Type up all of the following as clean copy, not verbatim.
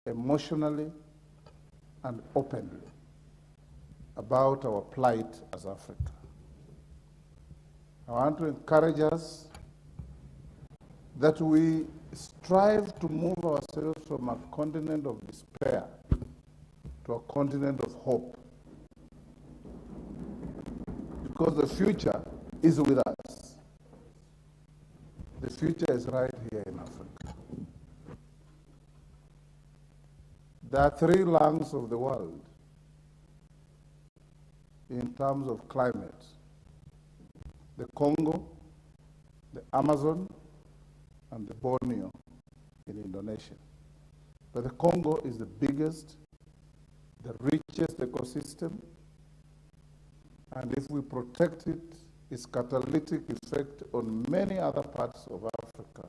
emotionally and openly about our plight as Africa. I want to encourage us that we strive to move ourselves from a continent of despair to a continent of hope. Because the future is with us. The future is right here in Africa. There are three lungs of the world in terms of climate: the Congo, the Amazon, and the Borneo in Indonesia. But the Congo is the biggest, the richest ecosystem, and if we protect it, its catalytic effect on many other parts of Africa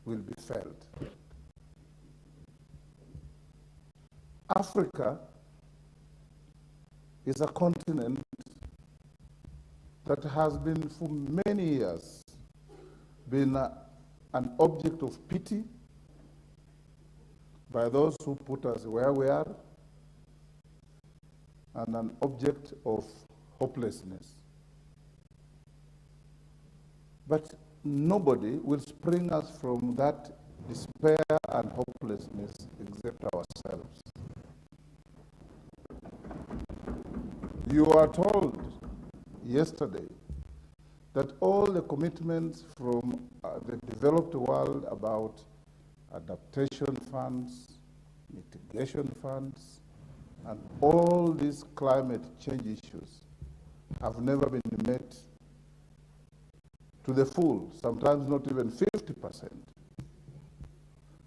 will be felt. Africa is a continent that has been for many years been an object of pity by those who put us where we are, and an object of hopelessness. But nobody will spring us from that despair and hopelessness except ourselves. You are told yesterday that all the commitments from the developed world about adaptation funds, mitigation funds, and all these climate change issues have never been met to the full, sometimes not even 50%.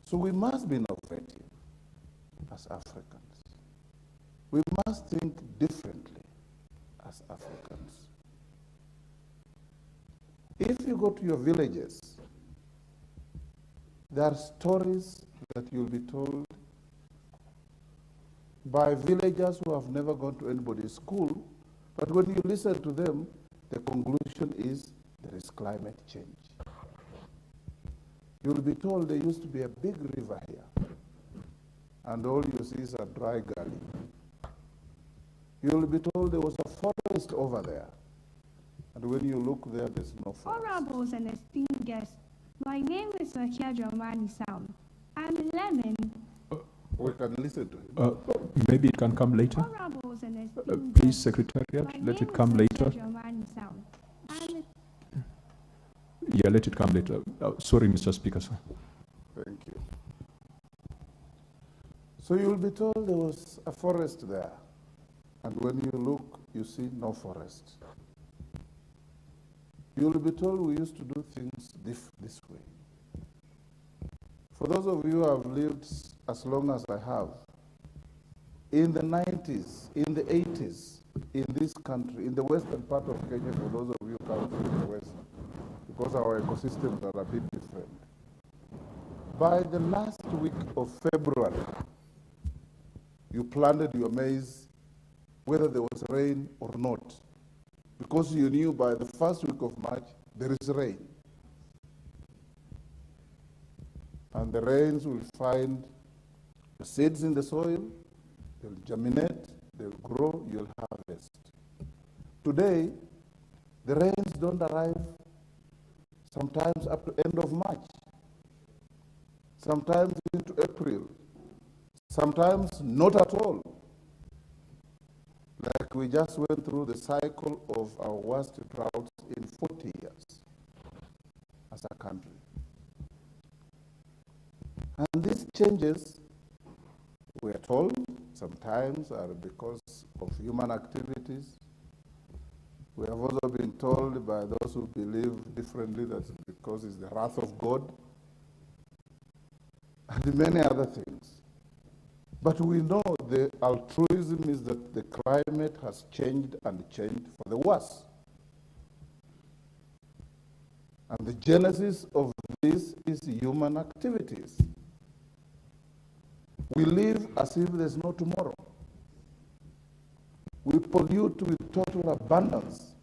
So we must be innovative as Africans. We must think differently as Africans. If you go to your villages, there are stories that you'll be told by villagers who have never gone to anybody's school, but when you listen to them, the conclusion is there is climate change. You'll be told there used to be a big river here, and all you see is a dry gully. You'll be told there was a forest over there, and when you look there, there's no forest. Honorables and esteemed guests, my name is Rakia Dramani Sound. I'm 11. We can listen to him. Maybe it can come later. Honorables and esteemed Please, guests, Secretariat, let it my come name is later. Rakia Dramani Sound. Yeah, let it come later. Sorry, Mr. Speaker, sir. Thank you. So you'll be told there was a forest there, and when you look, you see no forest. You'll be told we used to do things this way. For those of you who have lived as long as I have, in the 90s, in the 80s, in this country, in the western part of Kenya, for those of you who come from the west, because our ecosystems are a bit different. By the last week of February, you planted your maize whether there was rain or not, because you knew by the first week of March there is rain. And the rains will find the seeds in the soil, they'll germinate, they'll grow, you'll harvest. Today, the rains don't arrive sometimes up to end of March, sometimes into April, sometimes not at all. Like we just went through the cycle of our worst droughts in 40 years as a country. And these changes, we are told, sometimes are because of human activities. We have also been told by those who believe differently that it's because it's the wrath of God and many other things. But we know the altruism is that the climate has changed and changed for the worse. And the genesis of this is human activities. We live as if there's no tomorrow. We pollute with total abundance.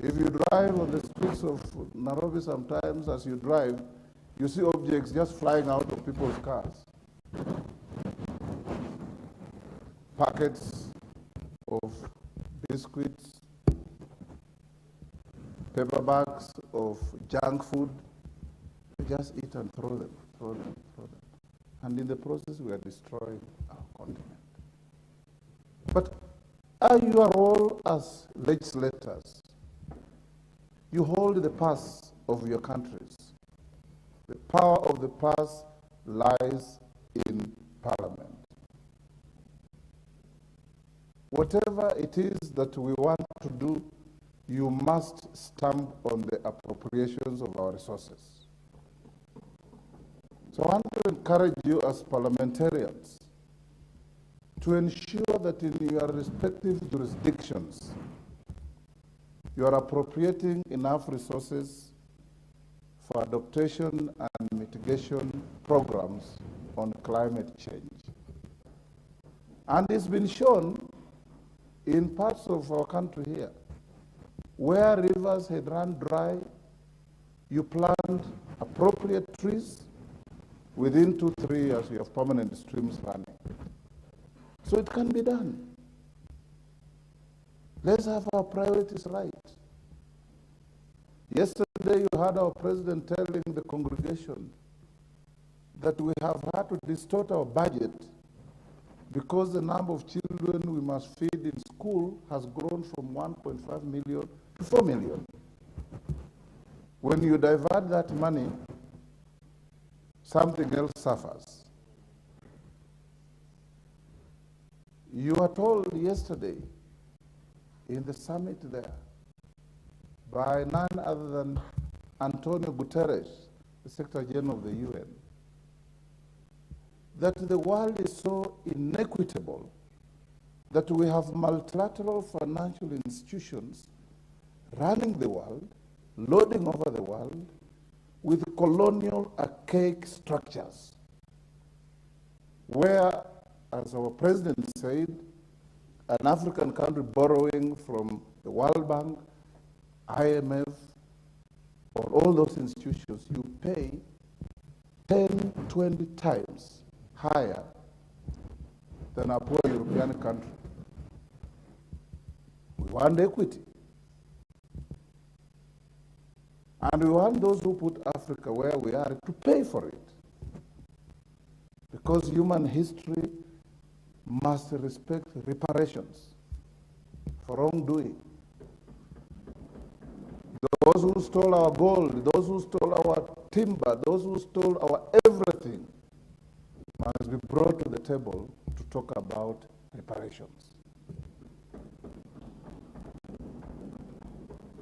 If you drive on the streets of Nairobi sometimes, as you drive, You see objects just flying out of people's cars. Packets of biscuits, paper bags of junk food. We just eat and throw them, throw them, throw them. And in the process, we are destroying our continent. But your role as legislators, you hold the pulse of your countries. The power of the purse lies in Parliament. Whatever it is that we want to do, you must stamp on the appropriations of our resources. So I want to encourage you as parliamentarians to ensure that in your respective jurisdictions, you are appropriating enough resources for adaptation and mitigation programs on climate change. And it's been shown in parts of our country here, where rivers had run dry, you plant appropriate trees, within 2-3 years you have permanent streams running. So it can be done. Let's have our priorities right. Yesterday, you heard our president telling the congregation that we have had to distort our budget because the number of children we must feed in school has grown from 1.5 million to 4 million. When you divert that money, something else suffers. You were told yesterday in the summit there by none other than Antonio Guterres, the Secretary General of the UN, that the world is so inequitable that we have multilateral financial institutions running the world, lording over the world, with colonial archaic structures, where, as our president said, an African country borrowing from the World Bank, IMF, or all those institutions, you pay 10, 20 times higher than a poor European country. We want equity. And we want those who put Africa where we are to pay for it. Because human history must respect reparations for wrongdoing. Those who stole our gold, those who stole our timber, those who stole our everything must be brought to the table to talk about reparations.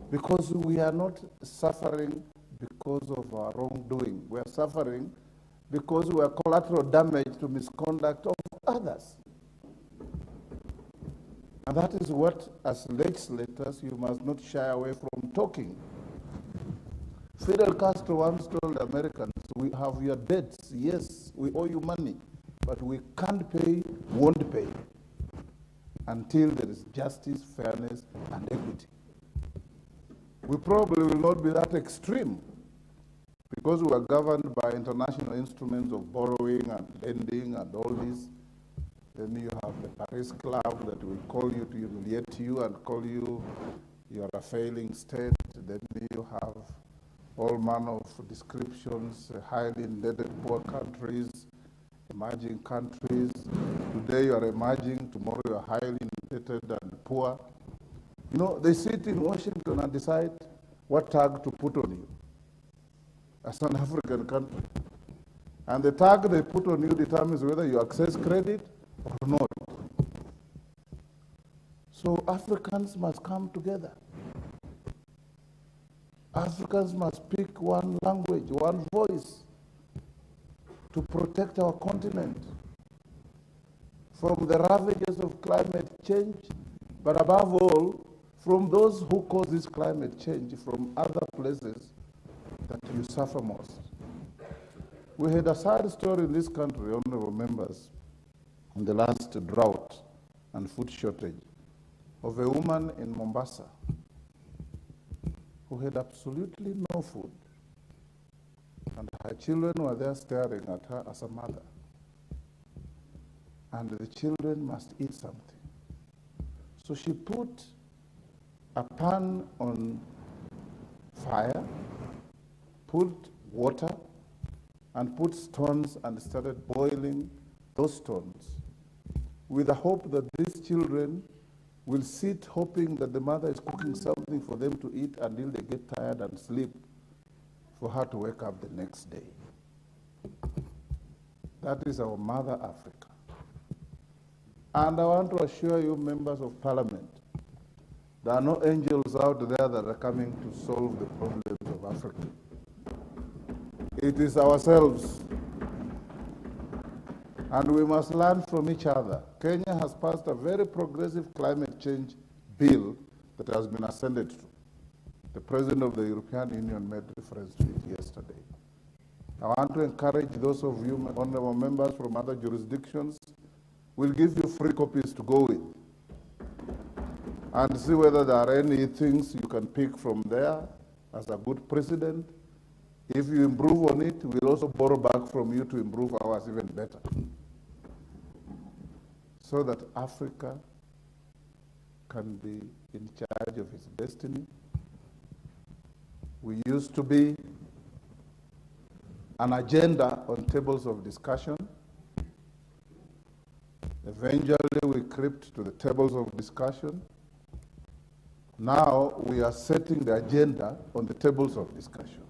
Because we are not suffering because of our wrongdoing. We are suffering because we are collateral damage to misconduct of others. And that is what, as legislators, you must not shy away from talking. Fidel Castro once told the Americans, we have your debts, yes, we owe you money, but we can't pay, won't pay, until there is justice, fairness, and equity. We probably will not be that extreme, because we are governed by international instruments of borrowing and lending and all this. Then you have the Paris Club that will call you to humiliate you and call you are a failing state. Then you have all manner of descriptions, highly indebted poor countries, emerging countries. Today you are emerging, tomorrow you are highly indebted and poor. You know, they sit in Washington and decide what tag to put on you as an African country. And the tag they put on you determines whether you access credit or not. So Africans must come together. Africans must speak one language, one voice to protect our continent from the ravages of climate change, but above all, from those who cause this climate change from other places that you suffer most. We had a sad story in this country, honorable members, in the last drought and food shortage, of a woman in Mombasa who had absolutely no food. And her children were there staring at her as a mother. And the children must eat something. So she put a pan on fire, put water, and put stones and started boiling those stones with the hope that these children will sit hoping that the mother is cooking something for them to eat until they get tired and sleep for her to wake up the next day. That is our mother Africa. And I want to assure you, members of parliament, there are no angels out there that are coming to solve the problems of Africa. It is ourselves. And we must learn from each other. Kenya has passed a very progressive climate change bill that has been ascended to. The President of the European Union made reference to it yesterday. I want to encourage those of you, honorable members from other jurisdictions, we'll give you free copies to go with and see whether there are any things you can pick from there as a good precedent. If you improve on it, we'll also borrow back from you to improve ours even better, so that Africa can be in charge of its destiny. We used to be an agenda on tables of discussion. Eventually, we crept to the tables of discussion. Now, we are setting the agenda on the tables of discussion.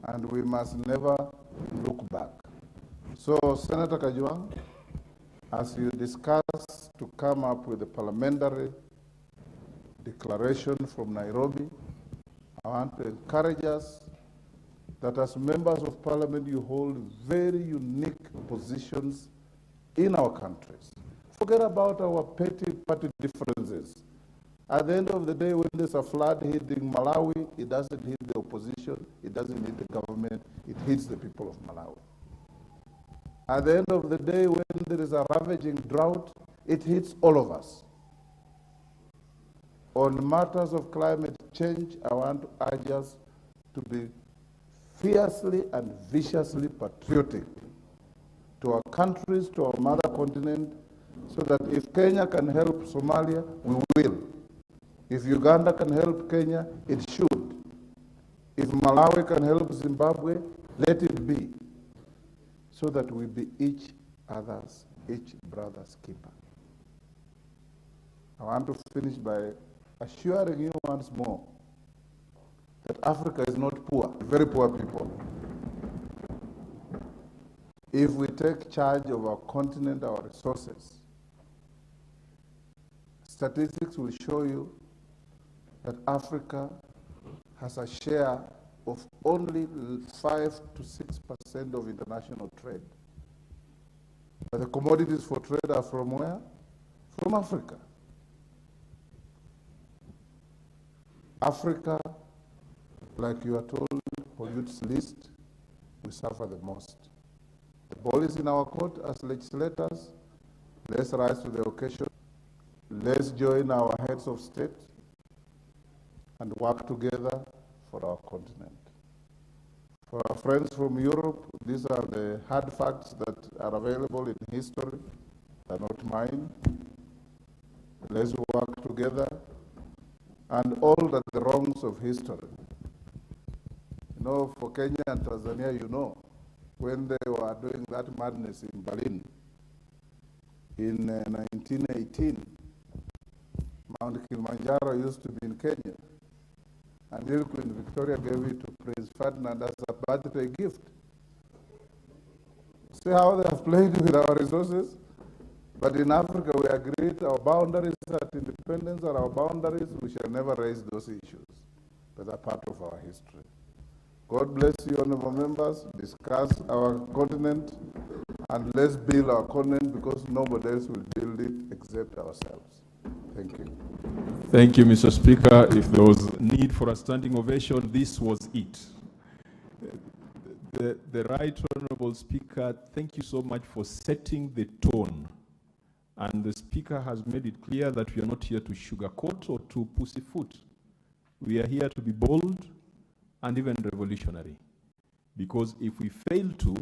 And we must never look back. So, Senator Kajwang, as you discuss to come up with a parliamentary declaration from Nairobi, I want to encourage us that as members of parliament, you hold very unique positions in our countries. Forget about our petty party differences. At the end of the day, when there's a flood hitting Malawi, it doesn't hit the opposition, it doesn't hit the government, it hits the people of Malawi. At the end of the day, when there is a ravaging drought, it hits all of us. On matters of climate change, I want to urge us to be fiercely and viciously patriotic to our countries, to our mother continent, so that if Kenya can help Somalia, we will. If Uganda can help Kenya, it should. If Malawi can help Zimbabwe, let it be, so that we be each brother's keeper. I want to finish by assuring you once more that Africa is not poor, very poor people. If we take charge of our continent, our resources, statistics will show you that Africa has a share of only 5 to 6% of international trade. But the commodities for trade are from where? From Africa. Africa, like you are told, pollutes least, we suffer the most. The ball is in our court as legislators. Let's rise to the occasion. Let's join our heads of state and work together for our continent. For our friends from Europe, these are the hard facts that are available in history. They're not mine. Let's work together and all the wrongs of history. You know, for Kenya and Tanzania, you know, when they were doing that madness in Berlin in 1918, Mount Kilimanjaro used to be in Kenya. Until Queen Victoria gave it to Prince Ferdinand as a birthday gift. See how they have played with our resources? But in Africa, we agreed our boundaries at independence are our boundaries. We shall never raise those issues. That's a part of our history. God bless you, honorable members. Discuss our continent, and let's build our continent, because nobody else will build it except ourselves. Thank you. Thank you, Mr. Speaker. If there was need for a standing ovation, this was it. The Right Honorable Speaker, thank you so much for setting the tone. And the Speaker has made it clear that we are not here to sugarcoat or to pussyfoot. We are here to be bold and even revolutionary. Because if we fail to,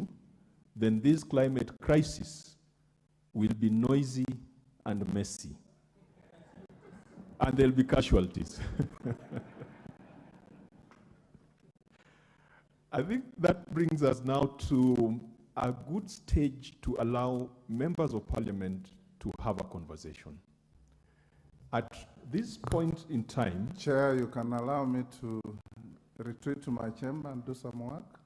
then this climate crisis will be noisy and messy. And there'll be casualties. I think that brings us now to a good stage to allow members of parliament to have a conversation. At this point in time... Chair, you can allow me to retreat to my chamber and do some work?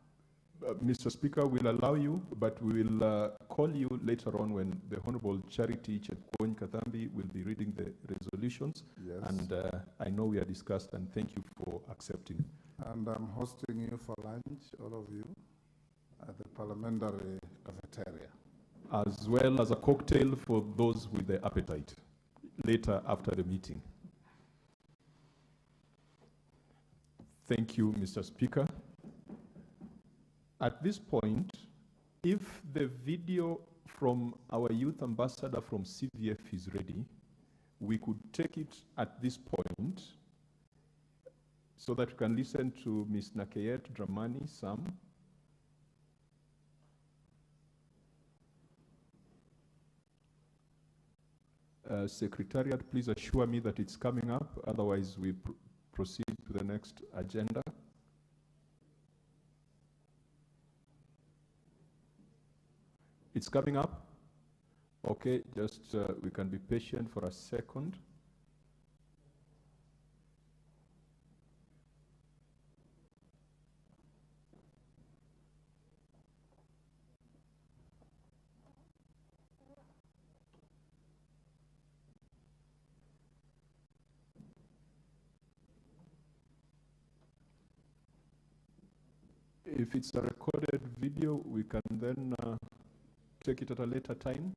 Mr. Speaker, we'll allow you, but we will call you later on when the Honorable Charity Chepkwony Kathambi will be reading the resolutions. Yes. And I know we are discussed, and thank you for accepting. And I'm hosting you for lunch, all of you, at the parliamentary cafeteria. As well as a cocktail for those with the appetite, later after the meeting. Thank you, Mr. Speaker. At this point, if the video from our youth ambassador from CVF is ready, we could take it at this point so that we can listen to Ms. Nakayet Dramani Sam. Secretariat, please assure me that it's coming up, otherwise we proceed to the next agenda. It's coming up? Okay, just we can be patient for a second. If it's a recorded video, we can then take it at a later time.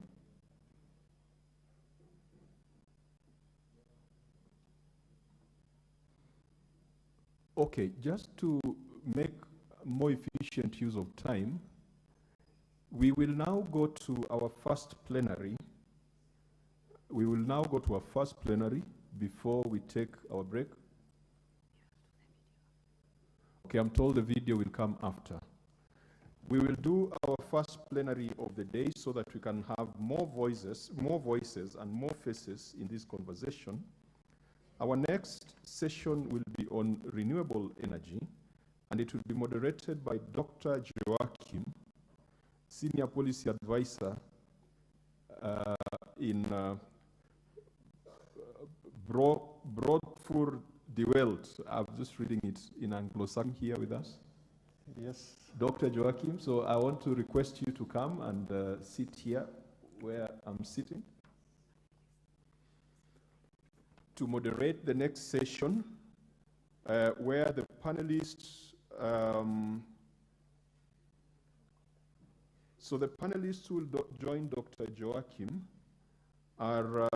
Okay, just to make more efficient use of time, we will now go to our first plenary. We will now go to our first plenary before we take our break. Okay, I'm told the video will come after. We will do our first plenary of the day so that we can have more voices and more faces in this conversation. Our next session will be on renewable energy, and it will be moderated by Dr. Joachim, Senior Policy Advisor in Broadford Die Welt. I'm just reading it in Anglo-Saxon here with us. Yes. Dr. Joachim, so I want to request you to come and sit here where I'm sitting to moderate the next session where the panelists, so the panelists who will join Dr. Joachim are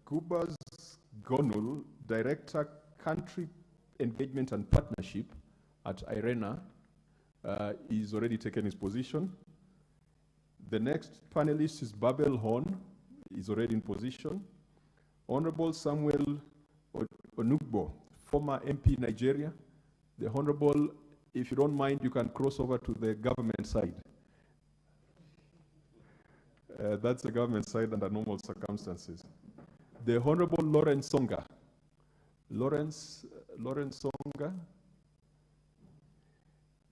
Gubas Gonul, Director, Country Engagement and Partnership at IRENA, he's already taken his position. The next panelist is Babel Horn, he's already in position. Honorable Samuel Onugbo, former MP Nigeria. The Honorable, if you don't mind, you can cross over to the government side. That's the government side under normal circumstances. The Honorable Lawrence Songa. Lawrence Songa.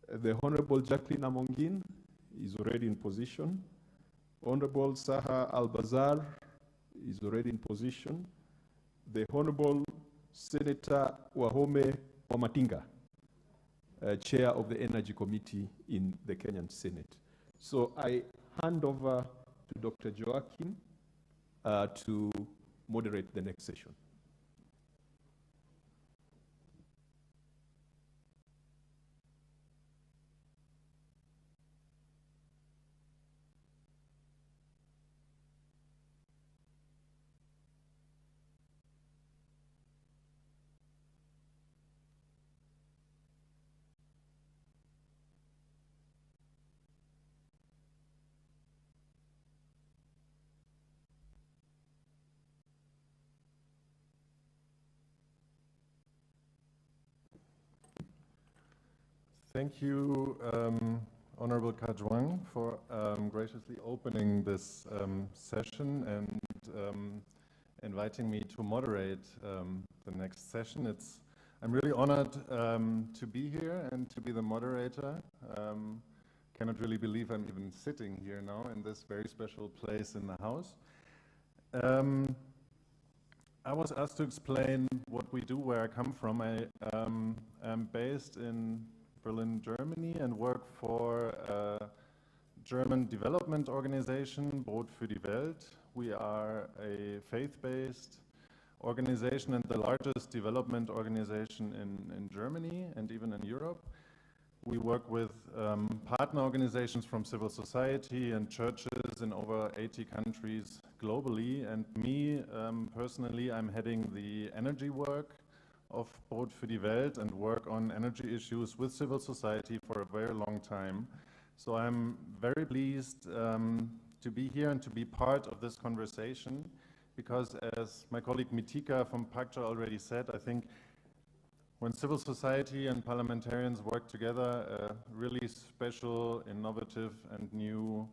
The Honorable Jacqueline Amongin is already in position. Honorable Saha Albazar is already in position. The Honorable Senator Wahome Wamatinga, Chair of the Energy Committee in the Kenyan Senate. So I hand over to Dr. Joachim to moderate the next session. Thank you, Honorable Kajwang, for graciously opening this session and inviting me to moderate the next session. I'm really honored to be here and to be the moderator. Cannot really believe I'm even sitting here now in this very special place in the house. I was asked to explain what we do, where I come from. I am based in Berlin, Germany, and work for a German development organization, Brot für die Welt. We are a faith-based organization and the largest development organization in Germany and even in Europe. We work with partner organizations from civil society and churches in over 80 countries globally. And me, personally, I'm heading the energy work of Brot für die Welt and work on energy issues with civil society for a very long time. So I'm very pleased to be here and to be part of this conversation, because as my colleague Mitika from PACJA already said, I think when civil society and parliamentarians work together, really special, innovative and new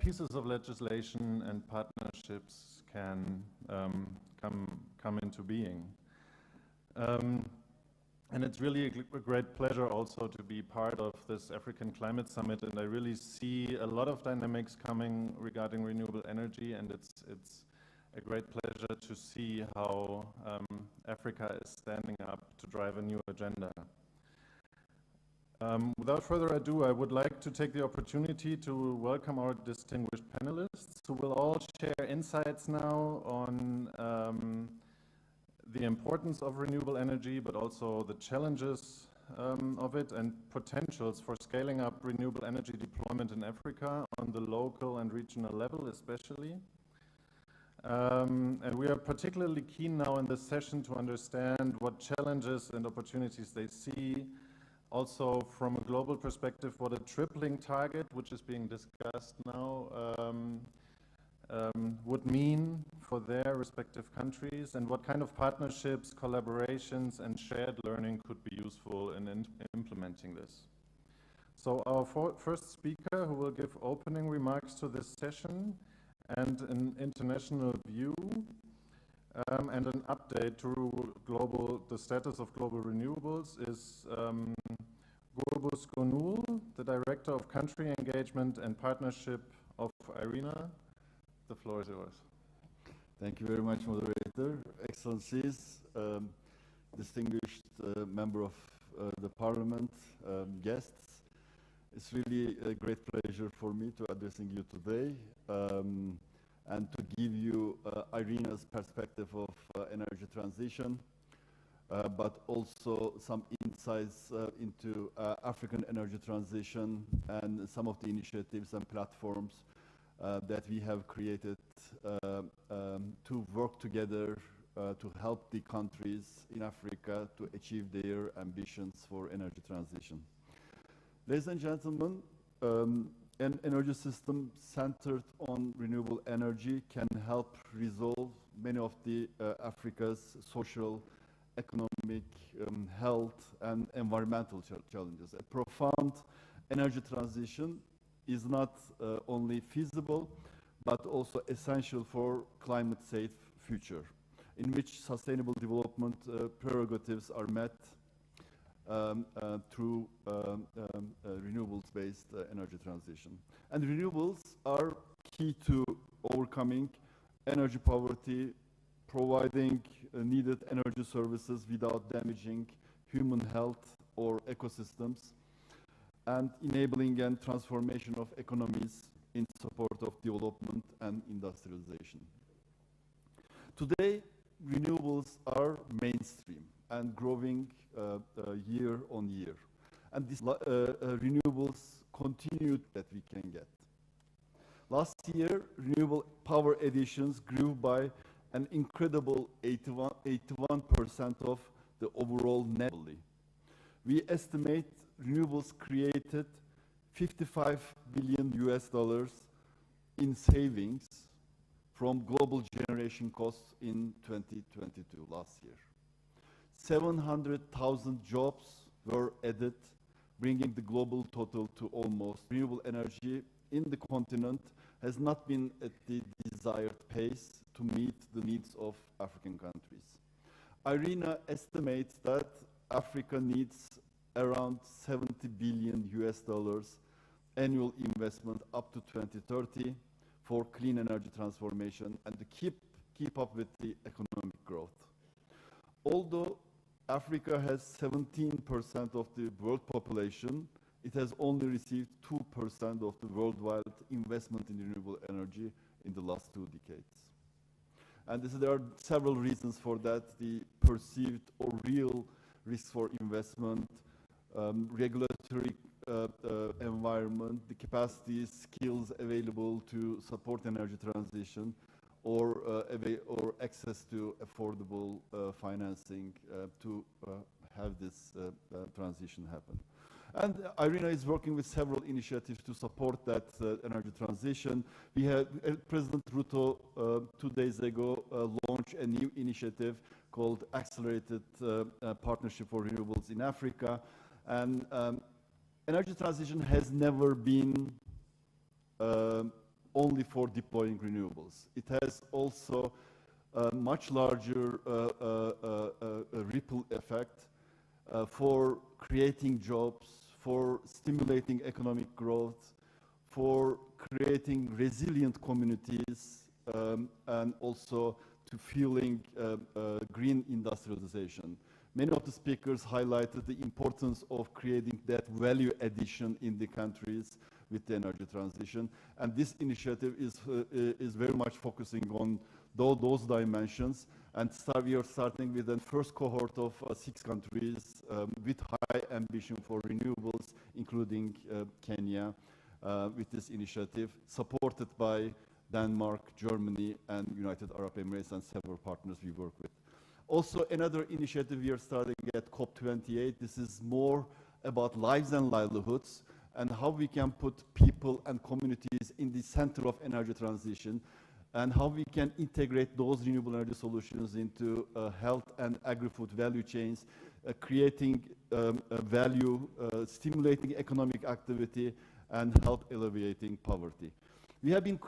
pieces of legislation and partnerships can come into being. And it's really a great pleasure also to be part of this African Climate Summit, and I really see a lot of dynamics coming regarding renewable energy, and it's a great pleasure to see how Africa is standing up to drive a new agenda. Without further ado, I would like to take the opportunity to welcome our distinguished panelists, who will all share insights now on the importance of renewable energy, but also the challenges of it and potentials for scaling up renewable energy deployment in Africa on the local and regional level especially. And we are particularly keen now in this session to understand what challenges and opportunities they see. Also from a global perspective, what a tripling target, which is being discussed now, would mean for their respective countries, and what kind of partnerships, collaborations, and shared learning could be useful in implementing this. So our first speaker, who will give opening remarks to this session and an international view and an update to the status of global renewables, is Gurbus Gonul, the Director of Country Engagement and Partnership of IRENA. The floor is yours. Thank you very much, Moderator. Excellencies, distinguished member of the Parliament, guests. It's really a great pleasure for me to addressing you today and to give you IRENA's perspective of energy transition, but also some insights into African energy transition and some of the initiatives and platforms that we have created to work together to help the countries in Africa to achieve their ambitions for energy transition. Ladies and gentlemen, an energy system centered on renewable energy can help resolve many of the Africa's social, economic, health and environmental challenges. A profound energy transition is not only feasible, but also essential for climate-safe future, in which sustainable development prerogatives are met through renewables-based energy transition. And renewables are key to overcoming energy poverty, providing needed energy services without damaging human health or ecosystems, and enabling and transformation of economies in support of development and industrialization. Today, renewables are mainstream and growing year on year. And these renewables continue that we can get. Last year, renewable power additions grew by an incredible 81% of the overall net. We estimate renewables created $55 billion in savings from global generation costs in 2022, last year. 700,000 jobs were added bringing the global total to almost renewable energy in the continent has not been at the desired pace to meet the needs of African countries. IRENA estimates that Africa needs around $70 billion annual investment up to 2030 for clean energy transformation and to keep up with the economic growth. Although Africa has 17% of the world population, it has only received 2% of the worldwide investment in renewable energy in the last 2 decades. And there are several reasons for that: the perceived or real risks for investment, regulatory environment, the capacity, skills available to support energy transition, or access to affordable financing to have this transition happen. And IRENA is working with several initiatives to support that energy transition. We had President Ruto 2 days ago launched a new initiative called Accelerated Partnership for Renewables in Africa. And energy transition has never been only for deploying renewables. It has also a much larger ripple effect for creating jobs, for stimulating economic growth, for creating resilient communities, and also to fueling green industrialization. Many of the speakers highlighted the importance of creating that value addition in the countries with the energy transition, and this initiative is very much focusing on those dimensions. And we are starting with the first cohort of 6 countries with high ambition for renewables, including Kenya, with this initiative, supported by Denmark, Germany, and United Arab Emirates, and several partners we work with. Also, another initiative we are starting at COP28. This is more about lives and livelihoods, and how we can put people and communities in the center of energy transition, and how we can integrate those renewable energy solutions into health and agri-food value chains, creating value, stimulating economic activity, and help alleviating poverty. We have been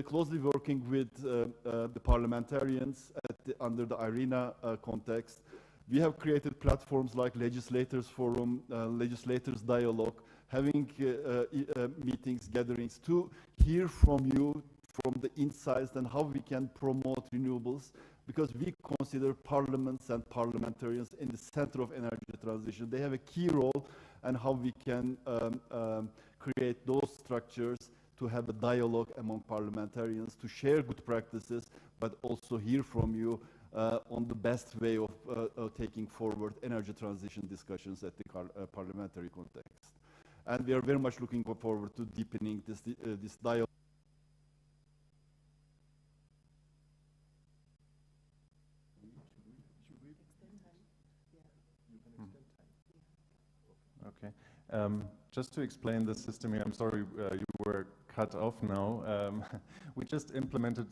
closely working with the parliamentarians under the IRENA context. We have created platforms like Legislators Forum, Legislators Dialogue, having meetings, gatherings to hear from you, from the insights, and how we can promote renewables, because we consider parliaments and parliamentarians in the center of energy transition. They have a key role, and how we can create those structures to have a dialogue among parliamentarians, to share good practices, but also hear from you on the best way of taking forward energy transition discussions at the parliamentary context. And we are very much looking forward to deepening this dialogue. Okay. Just to explain the system here, I'm sorry you were cut off now. We just implemented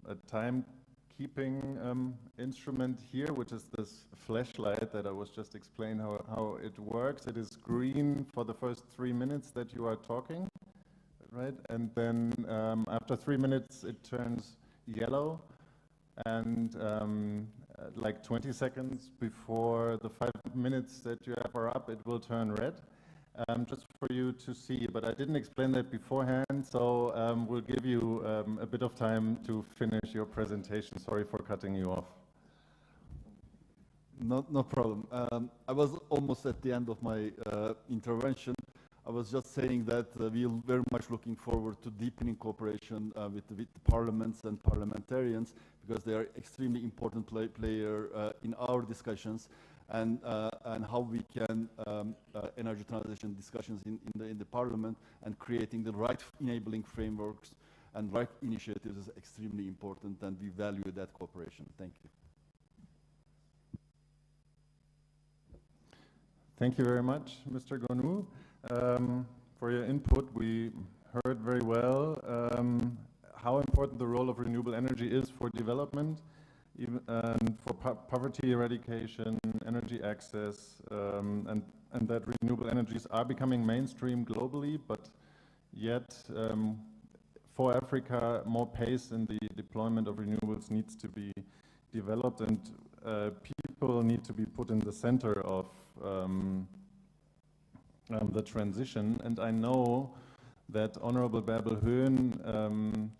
a timekeeping instrument here, which is this flashlight that I was just explaining how it works. It is green for the first 3 minutes that you are talking, right? And then after 3 minutes, it turns yellow. And like 20 seconds before the 5 minutes that you have are up, it will turn red, just for you to see. But I didn't explain that beforehand, so we'll give you a bit of time to finish your presentation. Sorry for cutting you off. No problem. I was almost at the end of my intervention. I was just saying that we are very much looking forward to deepening cooperation with the parliaments and parliamentarians, because they are extremely important player in our discussions, and how we can energy transition discussions in the parliament, and creating the right enabling frameworks and right initiatives is extremely important, and we value that cooperation. Thank you. Thank you very much, Mr. Gonu. For your input. We heard very well how important the role of renewable energy is for development, even for poverty eradication, energy access, and that renewable energies are becoming mainstream globally, but yet for Africa, more pace in the deployment of renewables needs to be developed, and people need to be put in the center of the transition. And I know that Honorable Bärbel Höhn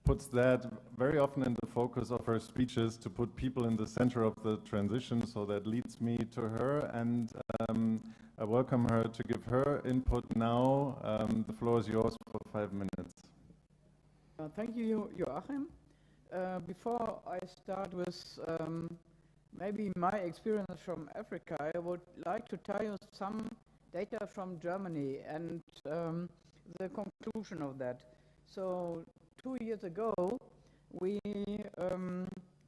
puts that very often in the focus of her speeches, to put people in the center of the transition. So that leads me to her, and I welcome her to give her input now. The floor is yours for 5 minutes. Thank you, Joachim. Before I start with maybe my experience from Africa, I would like to tell you some data from Germany and the conclusion of that. So 2 years ago, we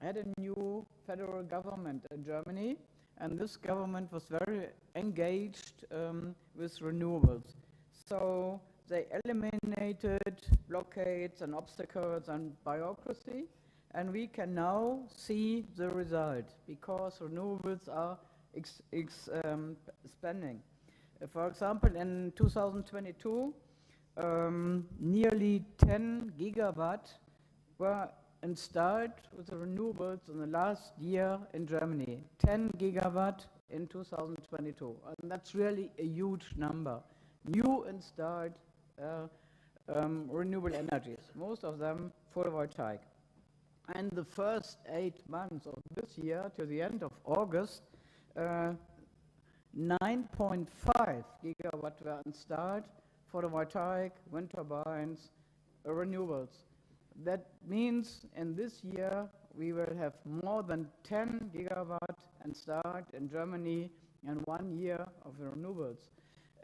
had a new federal government in Germany, and this government was very engaged with renewables. So they eliminated blockades and obstacles and bureaucracy, and we can now see the result because renewables are expanding. For example, in 2022, nearly 10 gigawatt were installed with the renewables in the last year in Germany. 10 gigawatt in 2022, and that's really a huge number. New installed renewable energies, most of them photovoltaic. And the first 8 months of this year to the end of August, 9.5 gigawatt were installed, photovoltaic, wind turbines, renewables. That means in this year we will have more than 10 gigawatt installed in Germany in 1 year of renewables.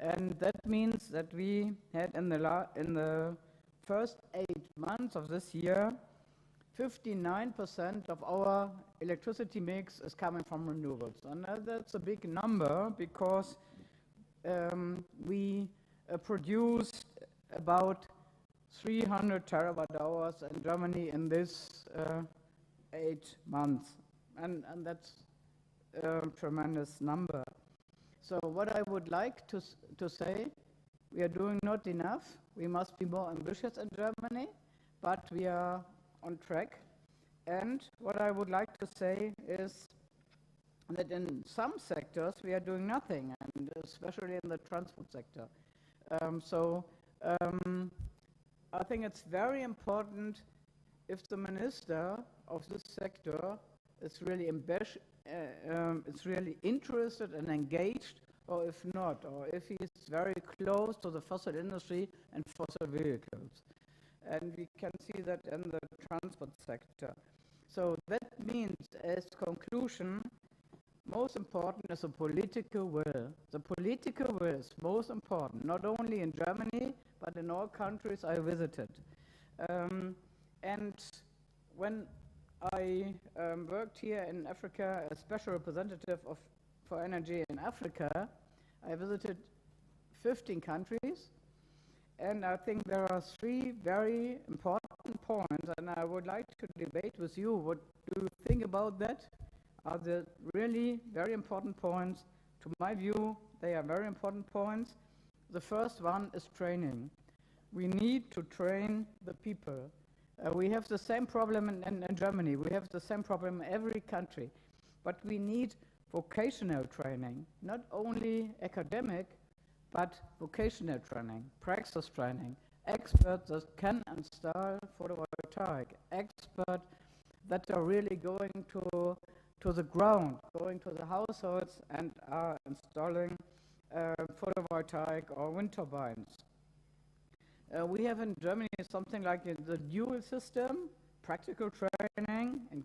And that means that we had in the first 8 months of this year, 59% of our electricity mix is coming from renewables. And that's a big number because we produced about 300 terawatt hours in Germany in this 8 months. And that's a tremendous number. So what I would like to say, we are doing not enough. We must be more ambitious in Germany, but we are on track. And what I would like to say is that in some sectors we are doing nothing, and especially in the transport sector. I think it's very important if the minister of this sector is really interested and engaged, or if not, or if he's very close to the fossil industry and fossil vehicles. And we can see that in the transport sector. So that means, as conclusion, most important is the political will. The political will is most important, not only in Germany, but in all countries I visited. And when I worked here in Africa as special representative for energy in Africa, I visited 15 countries, and I think there are 3 very important points, and I would like to debate with you. What do you think about that? Are the really very important points? To my view, they are very important points. The first one is training. We need to train the people. We have the same problem in Germany. We have the same problem in every country. But we need vocational training, not only academic, but vocational training, praxis training, experts that can install photovoltaic, experts that are really going to the ground, going to the households and are installing photovoltaic or wind turbines. We have in Germany something like the dual system, practical training in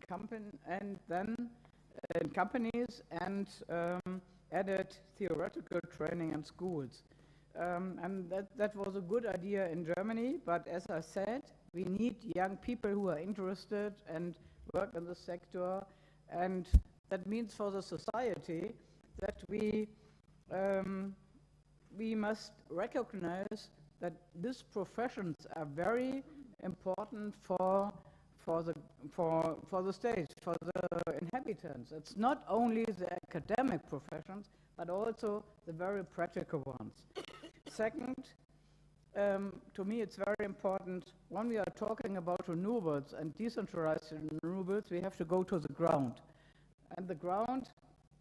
companies and added theoretical training in schools. And that was a good idea in Germany, but as I said, we need young people who are interested and work in the sector, and that means for the society that we must recognize that these professions are very important for for the state, for the inhabitants. It's not only the academic professions, but also the very practical ones. Second, to me it's very important, when we are talking about renewables and decentralized renewables, we have to go to the ground. And the ground,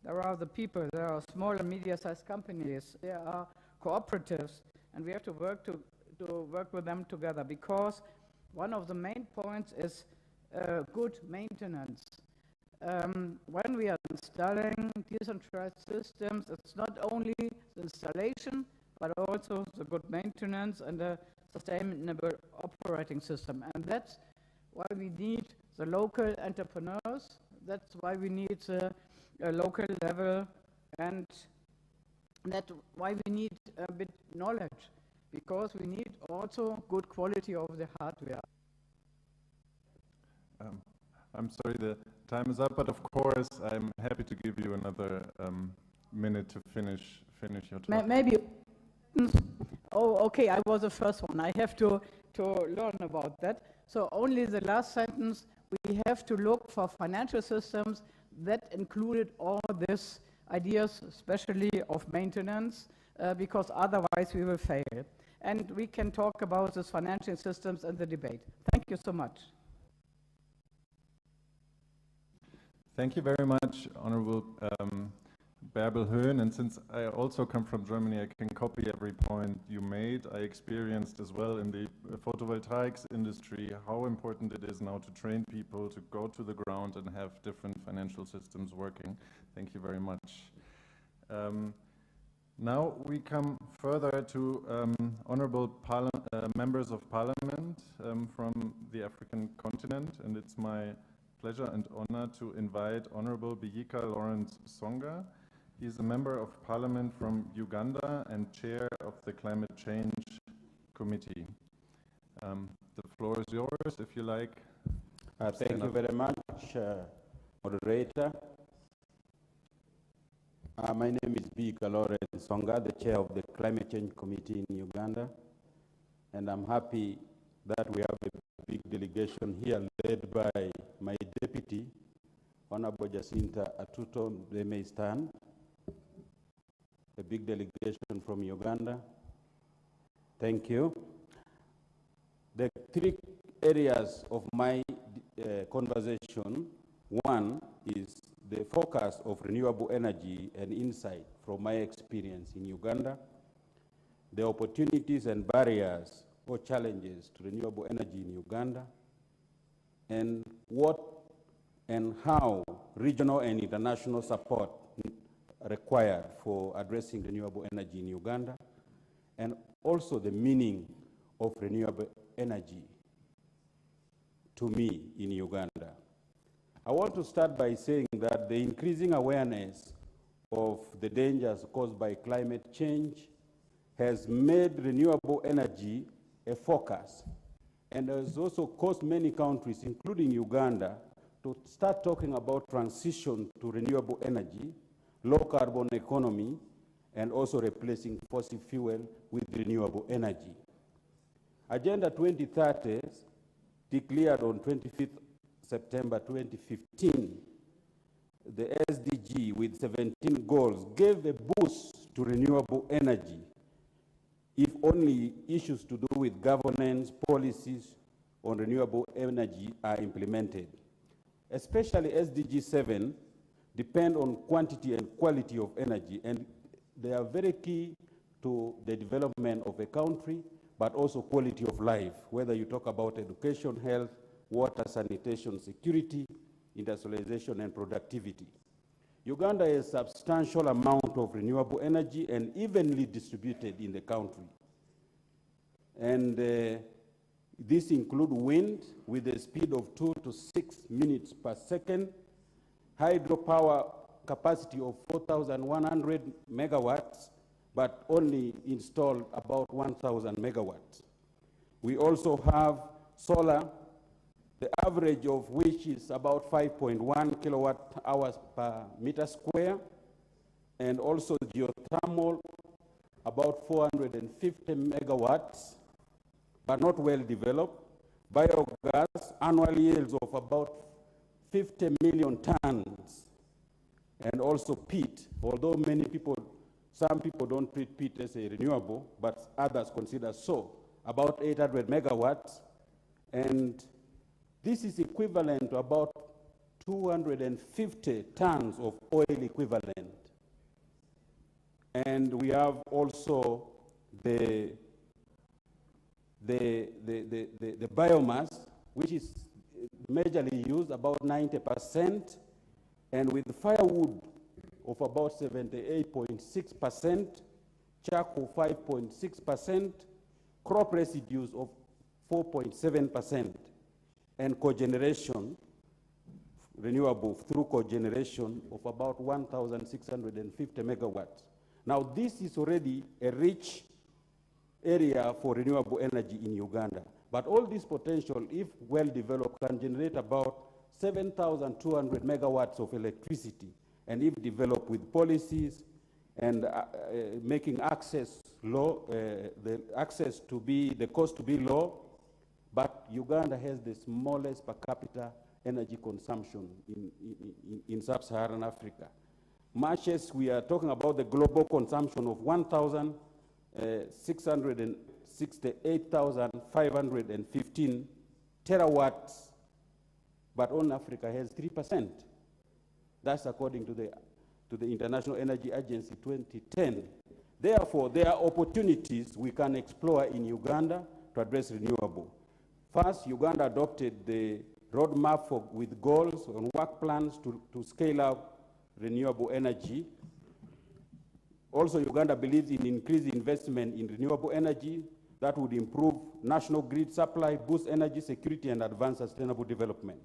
there are the people, there are small and medium-sized companies, there are cooperatives, and we have to work with them together, because one of the main points is good maintenance. When we are installing decentralized systems, it's not only the installation, but also the good maintenance and the sustainable operating system. And that's why we need the local entrepreneurs, that's why we need the local level, and that's why we need a bit knowledge, because we need also good quality of the hardware. I'm sorry, the time is up, but of course I'm happy to give you another minute to finish your talk. Maybe. Oh, okay, I was the first one. I have to learn about that. So only the last sentence, we have to look for financial systems that included all these ideas, especially of maintenance, because otherwise we will fail. And we can talk about these financial systems in the debate. Thank you so much. Thank you very much, Honorable Bärbel Höhn. And since I also come from Germany, I can copy every point you made. I experienced as well in the photovoltaics industry how important it is now to train people to go to the ground and have different financial systems working. Thank you very much. Now we come further to honorable members of parliament from the African continent, and it's my pleasure and honor to invite Honorable Biyika Lawrence Songa. He is a member of parliament from Uganda and chair of the Climate Change Committee. The floor is yours, if you like. Thank you very much, moderator. My name is Biyika Lawrence Songa, the chair of the Climate Change Committee in Uganda, and I'm happy that we have a big delegation here led by my deputy, Honorable Jacinta Atuto. They may stand. A big delegation from Uganda. Thank you. The three areas of my conversation, one is the focus of renewable energy and insight from my experience in Uganda, the opportunities and barriers or challenges to renewable energy in Uganda, and what and how regional and international support required for addressing renewable energy in Uganda, and also the meaning of renewable energy to me in Uganda. I want to start by saying that the increasing awareness of the dangers caused by climate change has made renewable energy a focus, and has also caused many countries, including Uganda, to start talking about transition to renewable energy, low carbon economy, and also replacing fossil fuel with renewable energy. Agenda 2030, declared on 25th September 2015, the SDG with 17 goals gave a boost to renewable energy, if only issues to do with governance policies on renewable energy are implemented. Especially SDG 7 depend on quantity and quality of energy, and they are very key to the development of a country, but also quality of life, whether you talk about education, health, water, sanitation, security, industrialization, and productivity. Uganda has a substantial amount of renewable energy and evenly distributed in the country. And this includes wind with a speed of 2 to 6 minutes per second, hydropower capacity of 4,100 megawatts, but only installed about 1,000 megawatts. We also have solar, the average of which is about 5.1 kilowatt hours per meter square, and also geothermal, about 450 megawatts, but not well developed. biogas annual yields of about 50 million tons, and also peat, although some people don't treat peat as a renewable, but others consider so, about 800 megawatts, and this is equivalent to about 250 tons of oil equivalent. And we have also the biomass, which is majorly used, about 90%, and with firewood of about 78.6%, charcoal 5.6%, crop residues of 4.7%, and cogeneration, renewable through cogeneration of about 1,650 megawatts. Now, this is already a rich area for renewable energy in Uganda. But all this potential, if well developed, can generate about 7,200 megawatts of electricity. And if developed with policies and making access low, the cost to be low, but Uganda has the smallest per capita energy consumption in sub-Saharan Africa. Much as we are talking about the global consumption of 1,668,515 terawatts, but only Africa has 3%. That's according to the International Energy Agency 2010. Therefore, there are opportunities we can explore in Uganda to address renewable. First, Uganda adopted the roadmap with goals and work plans to scale up renewable energy. Also, Uganda believes in increased investment in renewable energy that would improve national grid supply, boost energy security, and advance sustainable development.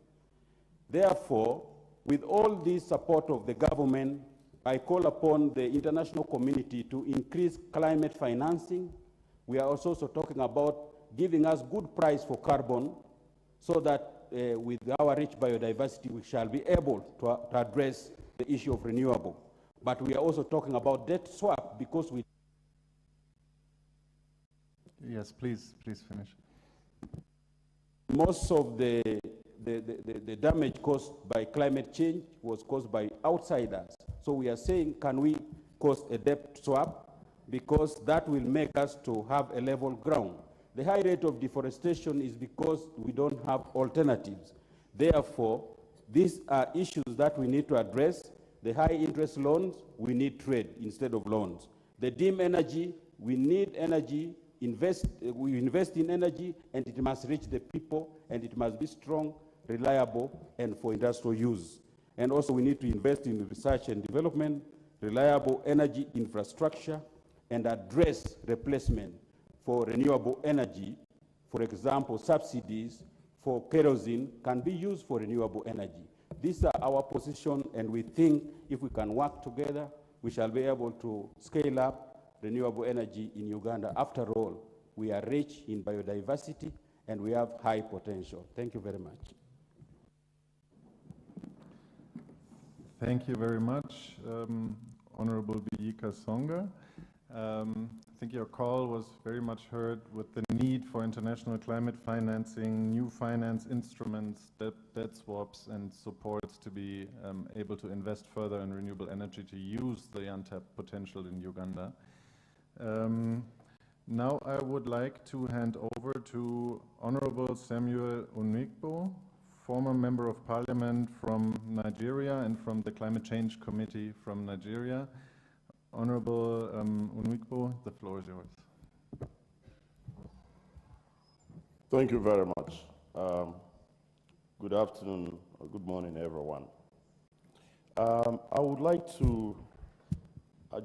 Therefore, with all this support of the government, I call upon the international community to increase climate financing. We are also talking about giving us good price for carbon so that with our rich biodiversity, we shall be able to address the issue of renewable. But we are also talking about debt swap because we... Yes, please finish. Most of the damage caused by climate change was caused by outsiders. So we are saying, can we cause a debt swap? Because that will make us to have a level ground. The high rate of deforestation is because we don't have alternatives. Therefore, these are issues that we need to address. The high interest loans, we need trade instead of loans. The dim energy, we need energy, we invest in energy, and it must reach the people, and it must be strong, reliable, and for industrial use. And also we need to invest in research and development, reliable energy infrastructure, and address replacement for renewable energy. For example, subsidies for kerosene can be used for renewable energy. These are our position, and we think if we can work together, we shall be able to scale up renewable energy in Uganda. After all, we are rich in biodiversity, and we have high potential. Thank you very much. Thank you very much, Honorable Biika Songa. I think your call was very much heard with the need for international climate financing, new finance instruments, debt swaps, and supports to be able to invest further in renewable energy to use the untapped potential in Uganda. Now I would like to hand over to Honorable Samuel Onwigbo, former Member of Parliament from Nigeria and from the Climate Change Committee from Nigeria. Honorable Onwigbo, the floor is yours. Thank you very much. Good afternoon, or good morning, everyone. I would like to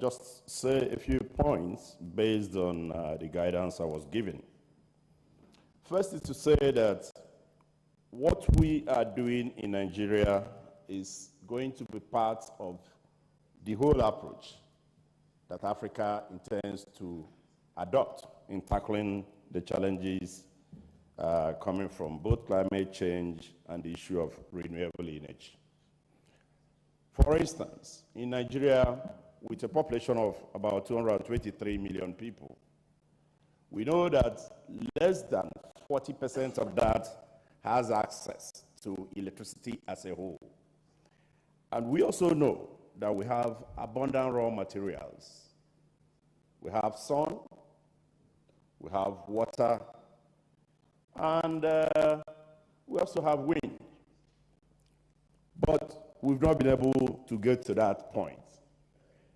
just say a few points based on the guidance I was given. First is to say that what we are doing in Nigeria is going to be part of the whole approach that Africa intends to adopt in tackling the challenges coming from both climate change and the issue of renewable energy. For instance, in Nigeria, with a population of about 223 million people, we know that less than 40% of that has access to electricity as a whole. And we also know that we have abundant raw materials. We have sun, we have water, and we also have wind. But we've not been able to get to that point.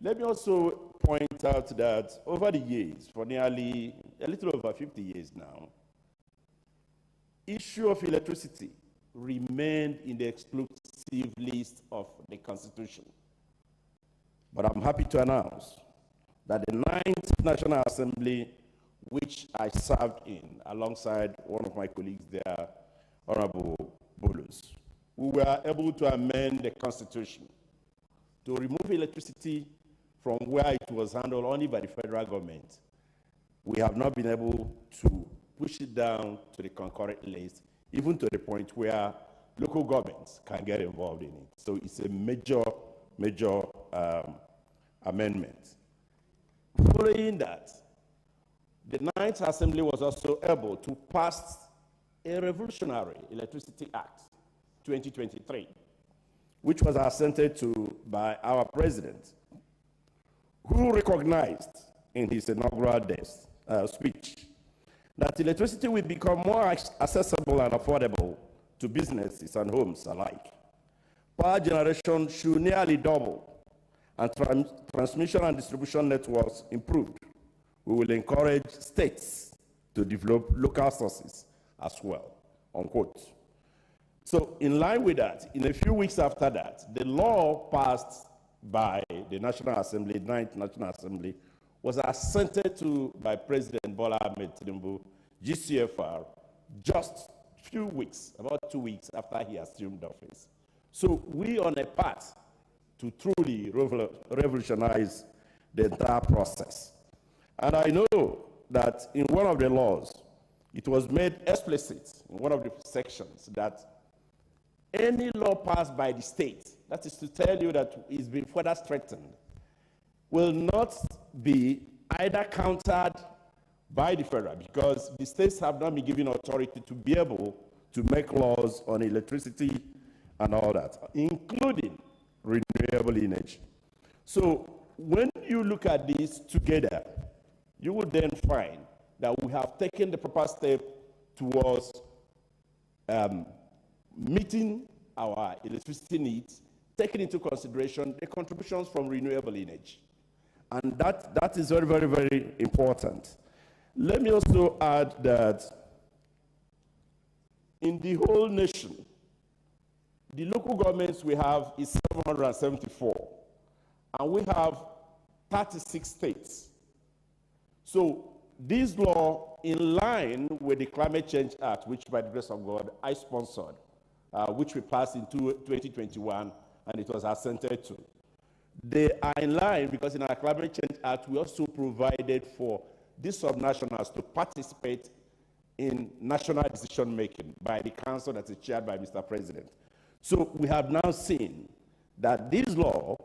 Let me also point out that over the years, for nearly a little over 50 years now, issue of electricity remained in the exclusive list of the Constitution. But I'm happy to announce that the 9th National Assembly, which I served in alongside one of my colleagues there, Honorable Bulus, we were able to amend the Constitution to remove electricity from where it was handled only by the federal government. We have not been able to push it down to the concurrent list, even to the point where local governments can get involved in it. So it's a major amendment. Following that, the 9th Assembly was also able to pass a revolutionary Electricity Act 2023, which was assented to by our president, who recognized in his inaugural speech that electricity will become more accessible and affordable to businesses and homes alike. Power generation should nearly double, and transmission and distribution networks improved. We will encourage states to develop local sources as well, unquote. So in line with that, in a few weeks after that, the law passed by the National Assembly, 9th National Assembly, was assented to by President Bola Ahmed Tinubu, GCFR, just few weeks, about 2 weeks after he assumed office. So we are on a path to truly revolutionize the entire process. And I know that in one of the laws, it was made explicit in one of the sections that any law passed by the state, that is to tell you that it's been further strengthened, will not be either countered by the federal, because the states have not been given authority to be able to make laws on electricity and all that, including renewable energy. So when you look at these together, you will then find that we have taken the proper step towards meeting our electricity needs, taking into consideration the contributions from renewable energy. And that is very, very, very important. Let me also add that in the whole nation, the local governments we have is 774, and we have 36 states. So this law, in line with the Climate Change Act, which by the grace of God I sponsored, which we passed in 2021, and it was assented to. They are in line because in our Climate Change Act, we also provided for these subnationals to participate in national decision-making by the council that is chaired by Mr. President. So we have now seen that this law,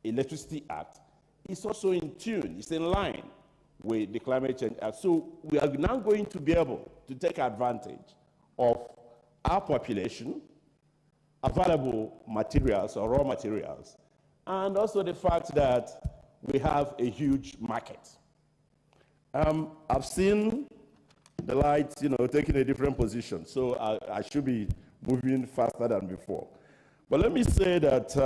Electricity Act, is also in tune, it's in line with the Climate Change Act. So we are now going to be able to take advantage of our population, available materials or raw materials, and also the fact that we have a huge market. I've seen the lights, taking a different position, so I should be moving faster than before. But let me say that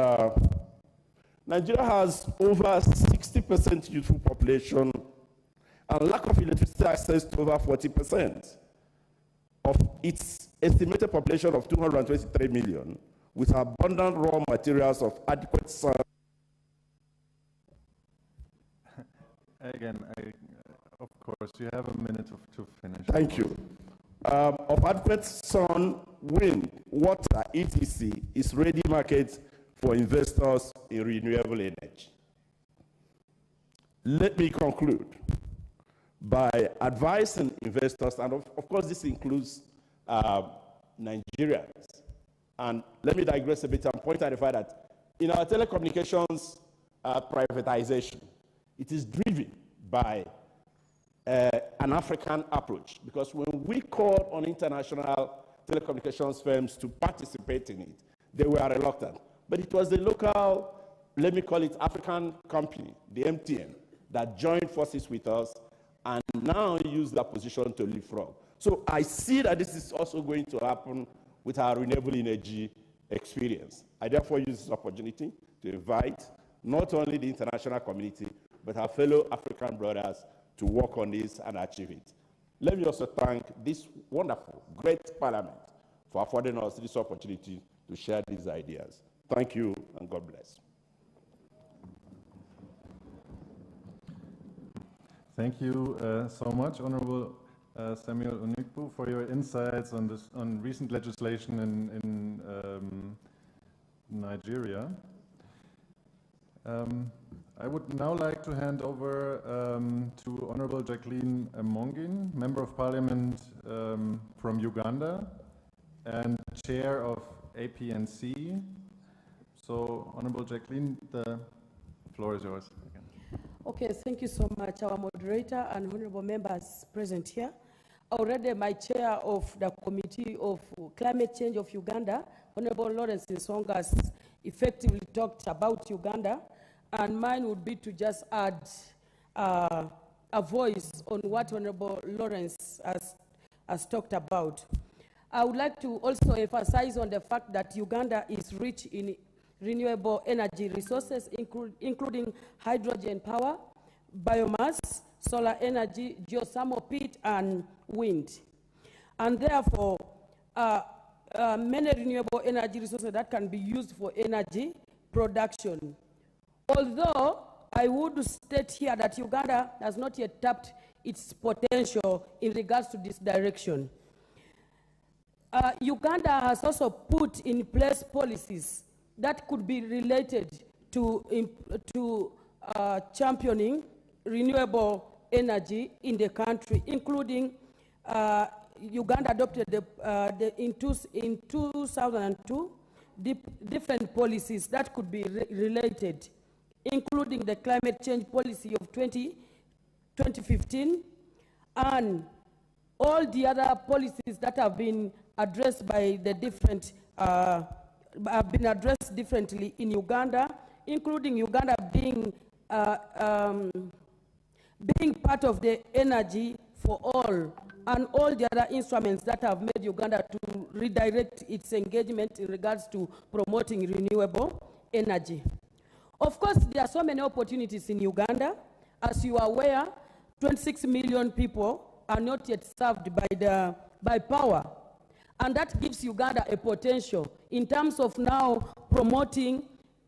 Nigeria has over 60% youthful population and lack of electricity access to over 40% of its estimated population of 223 million, with abundant raw materials of adequate sun. Again, of course, you have a minute to finish. Thank you. Of adequate sun, wind, water, etc., is ready market for investors in renewable energy. Let me conclude by advising investors, and of course this includes Nigerians. And let me digress a bit and point out the fact that in our telecommunications privatization, it is driven by an African approach, because when we called on international telecommunications firms to participate in it, they were reluctant. But it was the local, let me call it African company, the MTN, that joined forces with us and now use that position to leapfrog. So I see that this is also going to happen with our renewable energy experience. I therefore use this opportunity to invite not only the international community, but our fellow African brothers to work on this and achieve it. Let me also thank this wonderful, great parliament for affording us this opportunity to share these ideas. Thank you, and God bless. Thank you so much, Honorable Samuel Onukbu, for your insights on recent legislation in Nigeria. I would now like to hand over to Honorable Jacqueline Mongin, Member of Parliament from Uganda and Chair of APNC. So, Honorable Jacqueline, the floor is yours. Okay, thank you so much, our moderator and honorable members present here. Already my chair of the Committee of Climate Change of Uganda, Honorable Lawrence Nsonga, has effectively talked about Uganda, and mine would be to just add a voice on what Honorable Lawrence has talked about. I would like to also emphasize on the fact that Uganda is rich in renewable energy resources, including hydrogen power, biomass, solar energy, geothermal peat, and wind. And therefore, many renewable energy resources that can be used for energy production. Although I would state here that Uganda has not yet tapped its potential in regards to this direction. Uganda has also put in place policies that could be related to championing renewable energy in the country, including Uganda adopted in 2002 different policies that could be related, including the climate change policy of 2015 and all the other policies that have been addressed by the different have been addressed differently in Uganda, including Uganda being part of the energy for all, and all the other instruments that have made Uganda to redirect its engagement in regards to promoting renewable energy. Of course, there are so many opportunities in Uganda. As you are aware, 26 million people are not yet served by power. And that gives Uganda a potential in terms of now promoting,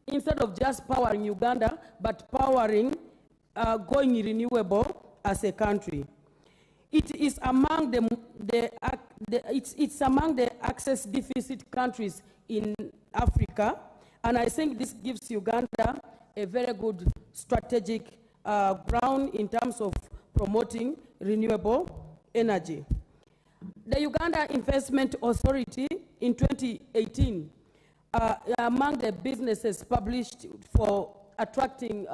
instead of just powering Uganda, but powering going renewable as a country. It is among it's among the access deficit countries in Africa, and I think this gives Uganda a very good strategic ground in terms of promoting renewable energy. The Uganda Investment Authority in 2018, among the businesses published for attracting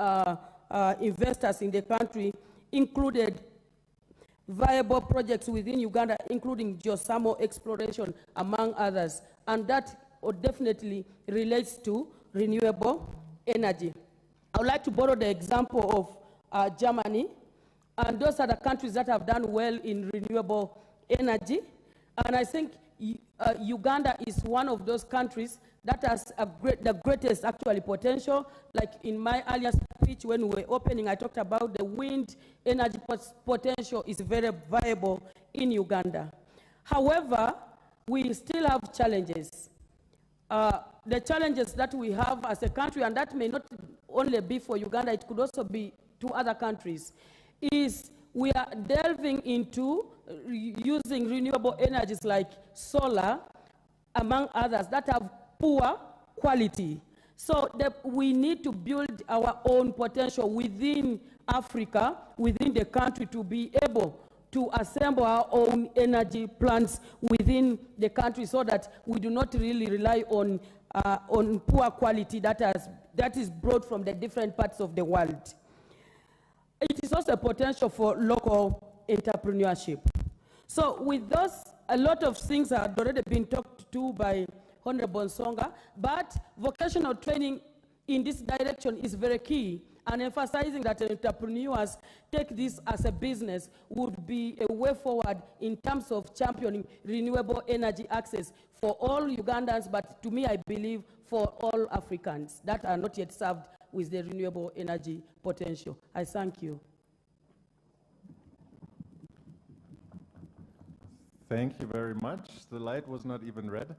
investors in the country, included viable projects within Uganda, including geothermal exploration, among others, and that definitely relates to renewable energy. I would like to borrow the example of Germany, and those are the countries that have done well in renewable energy, and I think Uganda is one of those countries that has the greatest actually potential. Like in my earlier speech when we were opening, I talked about the wind energy potential is very viable in Uganda. However, we still have challenges. The challenges that we have as a country, and that may not only be for Uganda, it could also be to other countries, is we are delving into using renewable energies like solar, among others, that have poor quality. So we need to build our own potential within Africa, within the country, to be able to assemble our own energy plants within the country so that we do not really rely on poor quality that is brought from the different parts of the world. It is also a potential for local entrepreneurship. So with those, a lot of things had already been talked to by Honorable Songa, but vocational training in this direction is very key, and emphasizing that entrepreneurs take this as a business would be a way forward in terms of championing renewable energy access for all Ugandans, but to me, I believe for all Africans that are not yet served with the renewable energy potential. I thank you. Thank you very much. The light was not even red.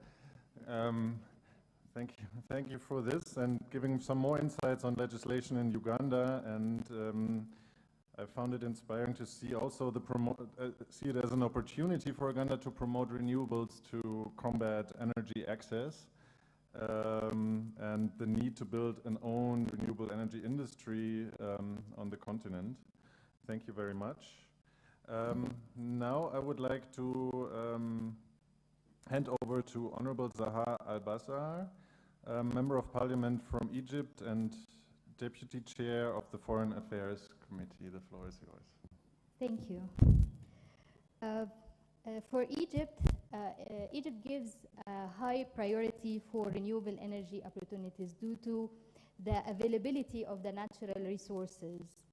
Thank you for this and giving some more insights on legislation in Uganda. And I found it inspiring to see also see it as an opportunity for Uganda to promote renewables to combat energy access and the need to build an own renewable energy industry on the continent. Thank you very much. Now I would like to hand over to Honorable Zaha Al-Bassar, Member of Parliament from Egypt and Deputy Chair of the Foreign Affairs Committee. The floor is yours. Thank you. For Egypt, Egypt gives a high priority for renewable energy opportunities due to the availability of the natural resources.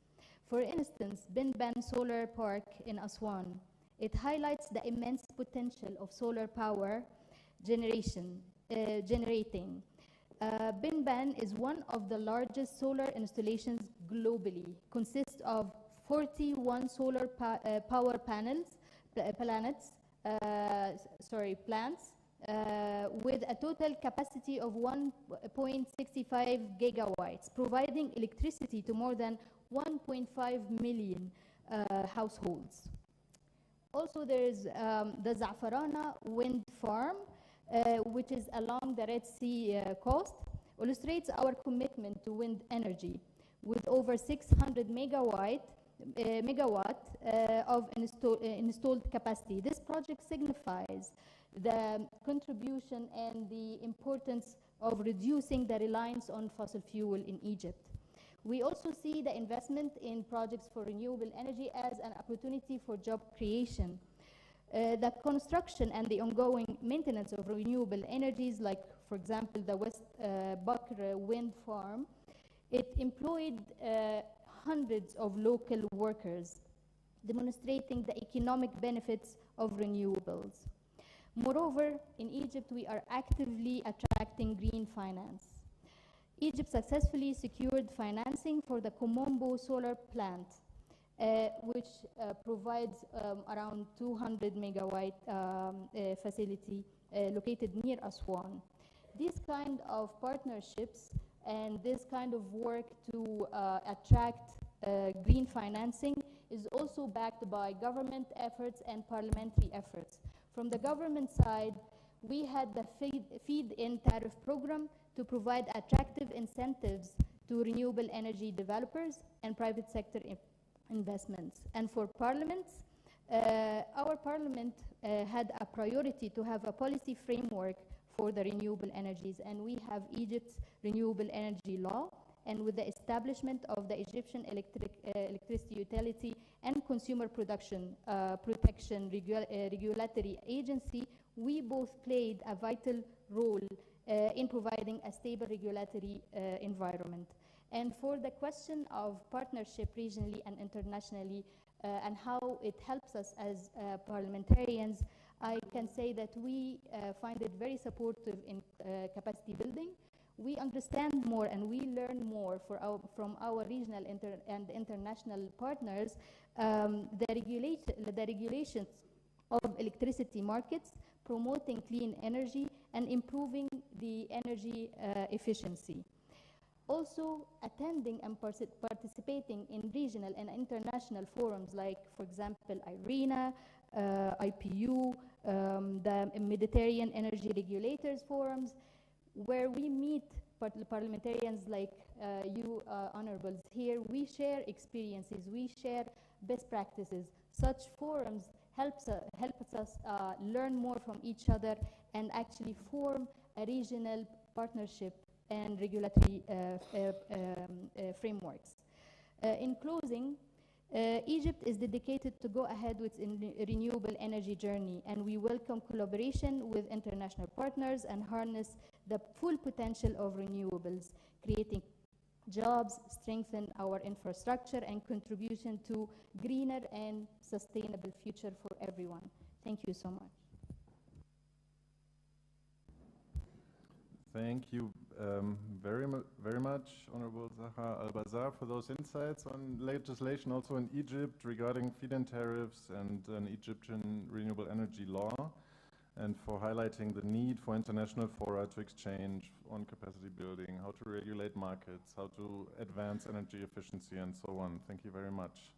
For instance, Binban Solar Park in Aswan, it highlights the immense potential of solar power generating. Binban is one of the largest solar installations globally, consists of 41 solar power plants, with a total capacity of 1.65 gigawatts, providing electricity to more than 1.5 million households. Also, there is the Za'farana wind farm, which is along the Red Sea coast, illustrates our commitment to wind energy with over 600 megawatt of installed capacity. This project signifies the contribution and the importance of reducing the reliance on fossil fuel in Egypt. We also see the investment in projects for renewable energy as an opportunity for job creation. The construction and the ongoing maintenance of renewable energies, like, for example, the West Bakr wind farm, it employed hundreds of local workers, demonstrating the economic benefits of renewables. Moreover, in Egypt, we are actively attracting green finance. Egypt successfully secured financing for the Komombo solar plant, which provides around 200 megawatt facility located near Aswan. These kind of partnerships and this kind of work to attract green financing is also backed by government efforts and parliamentary efforts. From the government side, we had the feed-in tariff program to provide attractive incentives to renewable energy developers and private sector investments. And for parliaments, our parliament had a priority to have a policy framework for the renewable energies, and we have Egypt's renewable energy law, and with the establishment of the Egyptian Electricity Utility and Consumer Protection Regulatory Agency, we both played a vital role in providing a stable regulatory environment. And for the question of partnership regionally and internationally and how it helps us as parliamentarians, I can say that we find it very supportive in capacity building. We understand more and we learn more from our regional and international partners the regulations of electricity markets, promoting clean energy and improving the energy efficiency. Also, attending and participating in regional and international forums like, for example, IRENA, IPU, the Mediterranean Energy Regulators Forums, where we meet parliamentarians like you, honorables here. We share experiences, we share best practices. Such forums helps us learn more from each other and actually form a regional partnership and regulatory frameworks. In closing, Egypt is dedicated to go ahead with its renewable energy journey, and we welcome collaboration with international partners and harness the full potential of renewables, creating jobs, strengthen our infrastructure, and contribution to greener and sustainable future for everyone. Thank you so much. Thank you very much, Honorable Zaha Al-Bazar, for those insights on legislation also in Egypt regarding feed-in tariffs and an Egyptian renewable energy law, and for highlighting the need for international fora to exchange on capacity building, how to regulate markets, how to advance energy efficiency, and so on. Thank you very much.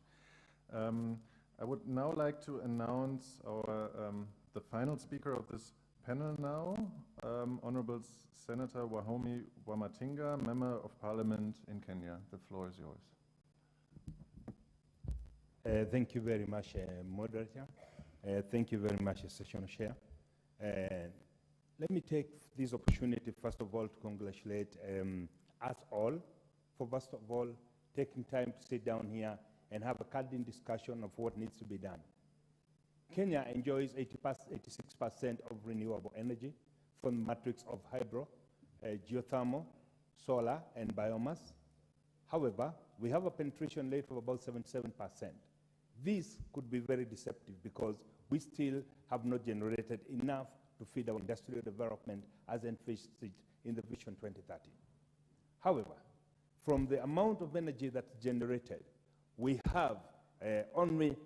I would now like to announce our, the final speaker of this panel now, Honorable Senator Wahome Wamatinga, Member of Parliament in Kenya. The floor is yours. Thank you very much, moderator. Thank you very much, session chair. Let me take this opportunity, first of all, to congratulate us all for, first of all, taking time to sit down here and have a candid discussion of what needs to be done. Kenya enjoys 86% of renewable energy from the matrix of hydro, geothermal, solar, and biomass. However, we have a penetration rate of about 77%. This could be very deceptive because we still have not generated enough to feed our industrial development as envisaged in the Vision 2030. However, from the amount of energy that's generated, we have only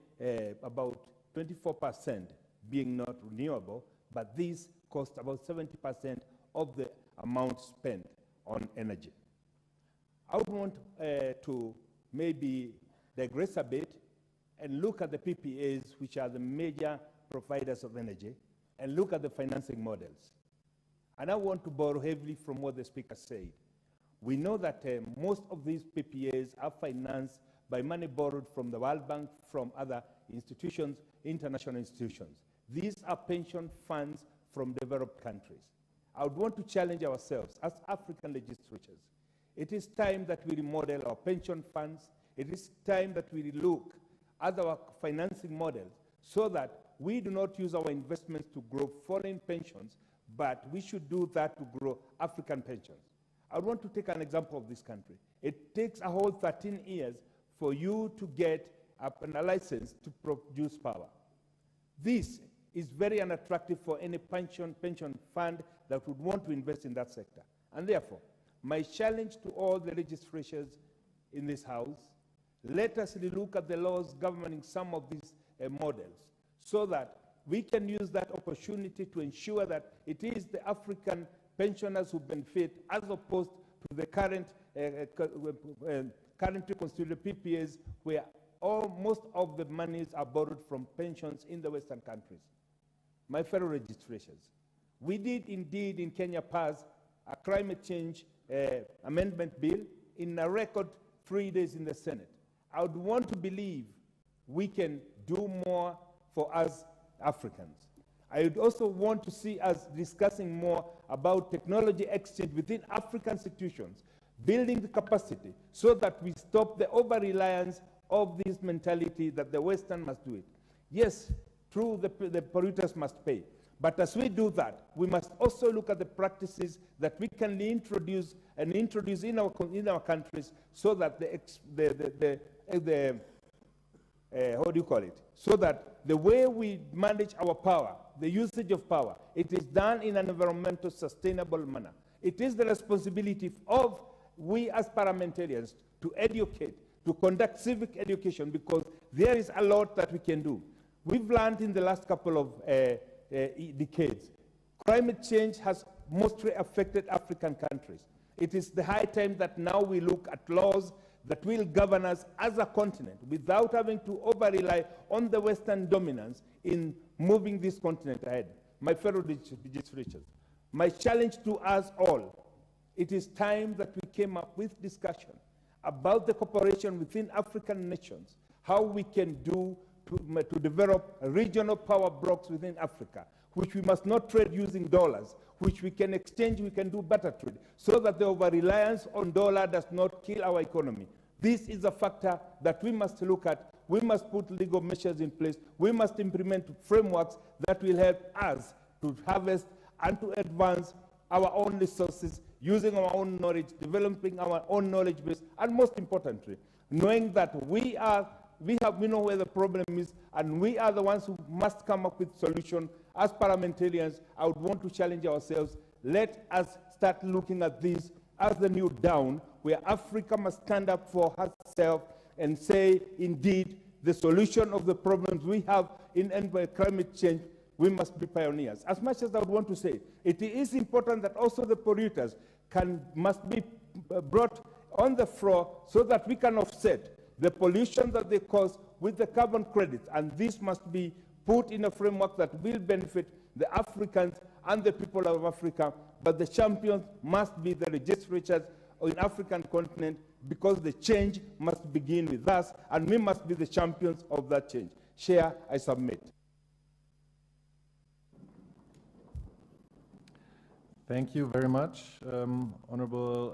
about 24% being not renewable, but these cost about 70% of the amount spent on energy. I would want to maybe digress a bit and look at the PPAs, which are the major providers of energy, and look at the financing models. And I want to borrow heavily from what the speaker said. We know that most of these PPAs are financed by money borrowed from the World Bank, from other institutions, international institutions. These are pension funds from developed countries. I would want to challenge ourselves as African legislators. It is time that we remodel our pension funds. It is time that we look at our financing models so that we do not use our investments to grow foreign pensions, but we should do that to grow African pensions. I want to take an example of this country. It takes a whole 13 years for you to get a license to produce power. This is very unattractive for any pension fund that would want to invest in that sector. And therefore, my challenge to all the legislators in this House, let us look at the laws governing some of these models so that we can use that opportunity to ensure that it is the African pensioners who benefit as opposed to the current currently considered PPAs where most of the monies are borrowed from pensions in the Western countries. My fellow legislators, we did indeed in Kenya pass a climate change amendment bill in a record 3 days in the Senate. I would want to believe we can do more for us Africans. I would also want to see us discussing more about technology exchange within African institutions, building the capacity so that we stop the over-reliance of this mentality that the Western must do it. Yes, true, the polluters must pay. But as we do that, we must also look at the practices that we can introduce in our countries so that so that the way we manage our power, the usage of power, it is done in an environmental sustainable manner. It is the responsibility of we as parliamentarians to educate, to conduct civic education, because there is a lot that we can do. We've learned in the last couple of decades, climate change has mostly affected African countries. It is the high time that now we look at laws that will govern us as a continent without having to over-rely on the Western dominance in moving this continent ahead. My fellow legislators, my challenge to us all, it is time that we came up with discussion about the cooperation within African nations, how we can do to develop regional power blocks within Africa, which we must not trade using dollars, which we can exchange, we can do better trade, so that the over-reliance on dollar does not kill our economy. This is a factor that we must look at. We must put legal measures in place. We must implement frameworks that will help us to harvest and to advance our own resources, using our own knowledge, developing our own knowledge base, and most importantly, knowing that we know where the problem is, and we are the ones who must come up with solutions. As parliamentarians, I would want to challenge ourselves. Let us start looking at this as the new dawn, where Africa must stand up for herself and say, indeed, the solution of the problems we have in climate change, we must be pioneers. As much as I would want to say, it is important that also the polluters must be brought on the floor so that we can offset the pollution that they cause with the carbon credits. And this must be put in a framework that will benefit the Africans and the people of Africa. But the champions must be the legislatures in African continent, because the change must begin with us, and we must be the champions of that change. Chair, I submit. Thank you very much, Honorable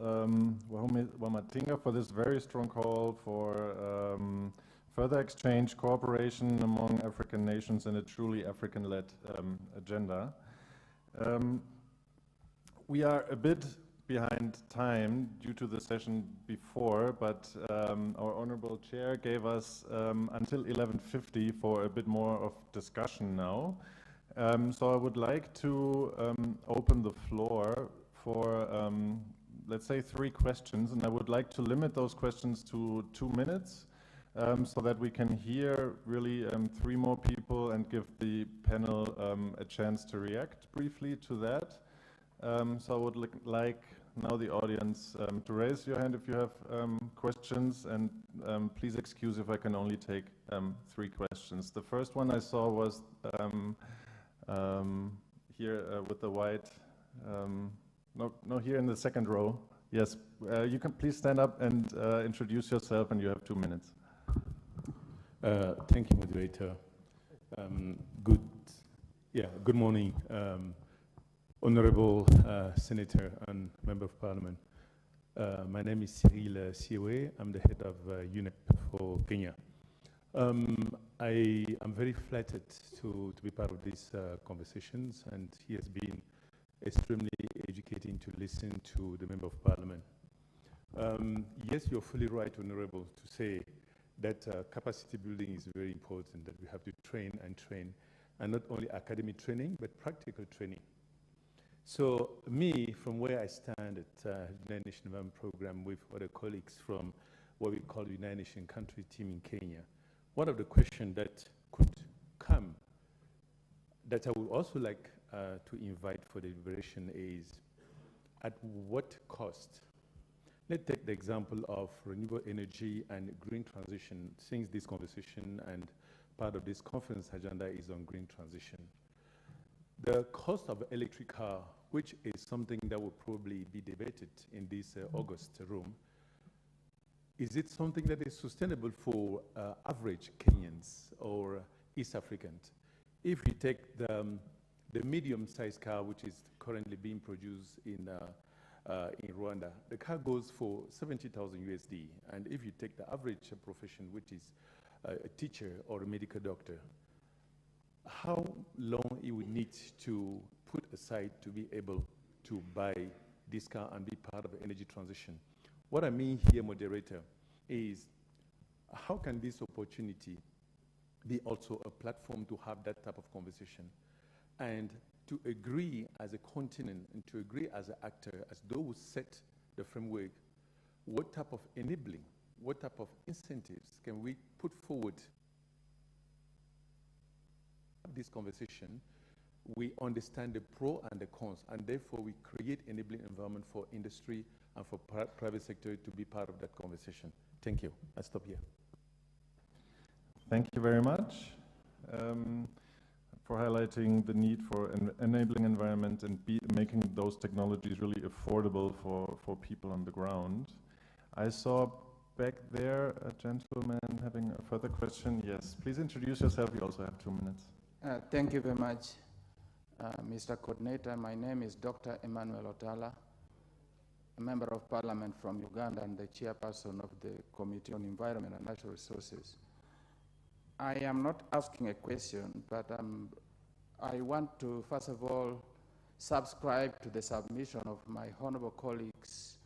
Wahome Wamatinga, for this very strong call for further exchange, cooperation among African nations in a truly African-led agenda. We are a bit behind time due to the session before, but our Honorable Chair gave us until 11:50 for a bit more of discussion now. So I would like to open the floor for, let's say, 3 questions, and I would like to limit those questions to 2 minutes so that we can hear really 3 more people and give the panel a chance to react briefly to that. So I would like now the audience to raise your hand if you have questions, and please excuse if I can only take 3 questions. The first one I saw was here with the white, no, here in the second row. Yes, you can please stand up and introduce yourself, and you have 2 minutes. Thank you, moderator. Good morning, Honorable Senator and Member of Parliament. My name is Cyril Siewe. I'm the head of UNEP for Kenya. I am very flattered to be part of these conversations, and he has been extremely educating to listen to the Member of Parliament. Yes, you're fully right, Honorable, to say that capacity building is very important, that we have to train, and not only academic training, but practical training. So me, from where I stand at United Nations Environment Program with other colleagues from what we call the United Nations country team in Kenya, one of the questions that could come that I would also like to invite for deliberation is, at what cost? Let's take the example of renewable energy and green transition, since this conversation and part of this conference agenda is on green transition. The cost of electric car, which is something that will probably be debated in this August room, is it something that is sustainable for average Kenyans or East Africans? If you take the medium-sized car, which is currently being produced in Rwanda, the car goes for 70,000 USD. And if you take the average profession, which is a teacher or a medical doctor, how long it would need to put aside to be able to buy this car and be part of the energy transition? What I mean here, moderator, is how can this opportunity be also a platform to have that type of conversation and to agree as a continent and to agree as an actor, as those who set the framework, what type of enabling, what type of incentives can we put forward? This conversation, we understand the pro and the cons, and therefore we create enabling environment for industry and for private sector to be part of that conversation. Thank you. I stop here. Thank you very much for highlighting the need for an enabling environment and making those technologies really affordable for people on the ground. I saw back there a gentleman having a further question. Yes, please introduce yourself. You also have 2 minutes. Thank you very much, Mr. Coordinator. My name is Dr. Emmanuel Otala a member of parliament from Uganda and the chairperson of the Committee on Environment and Natural Resources. I am not asking a question, but I want to, first of all, subscribe to the submission of my honorable colleagues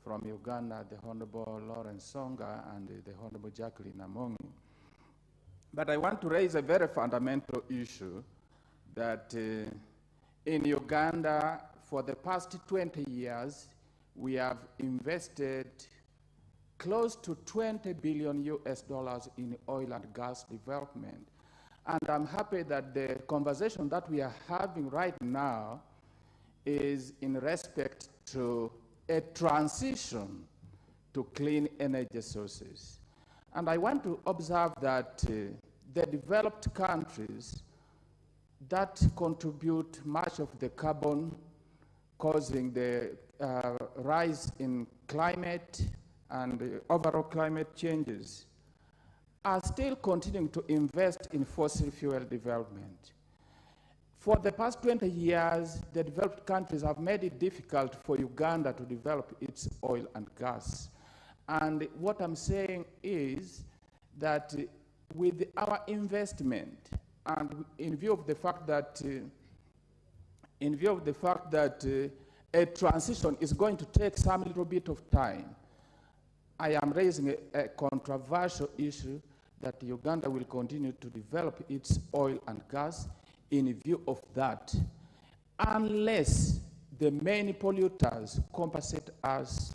from Uganda, the Honorable Lawrence Songa and the Honorable Jacqueline Amongi. But I want to raise a very fundamental issue that in Uganda, for the past 20 years, we have invested close to 20 billion US dollars in oil and gas development. And I'm happy that the conversation that we are having right now is in respect to a transition to clean energy sources. And I want to observe that the developed countries that contribute much of the carbon causing the rise in climate and overall climate changes are still continuing to invest in fossil fuel development. For the past 20 years, the developed countries have made it difficult for Uganda to develop its oil and gas. And what I'm saying is that with our investment, and in view of the fact that a transition is going to take some little bit of time, I am raising a controversial issue that Uganda will continue to develop its oil and gas in view of that, unless the main polluters compensate us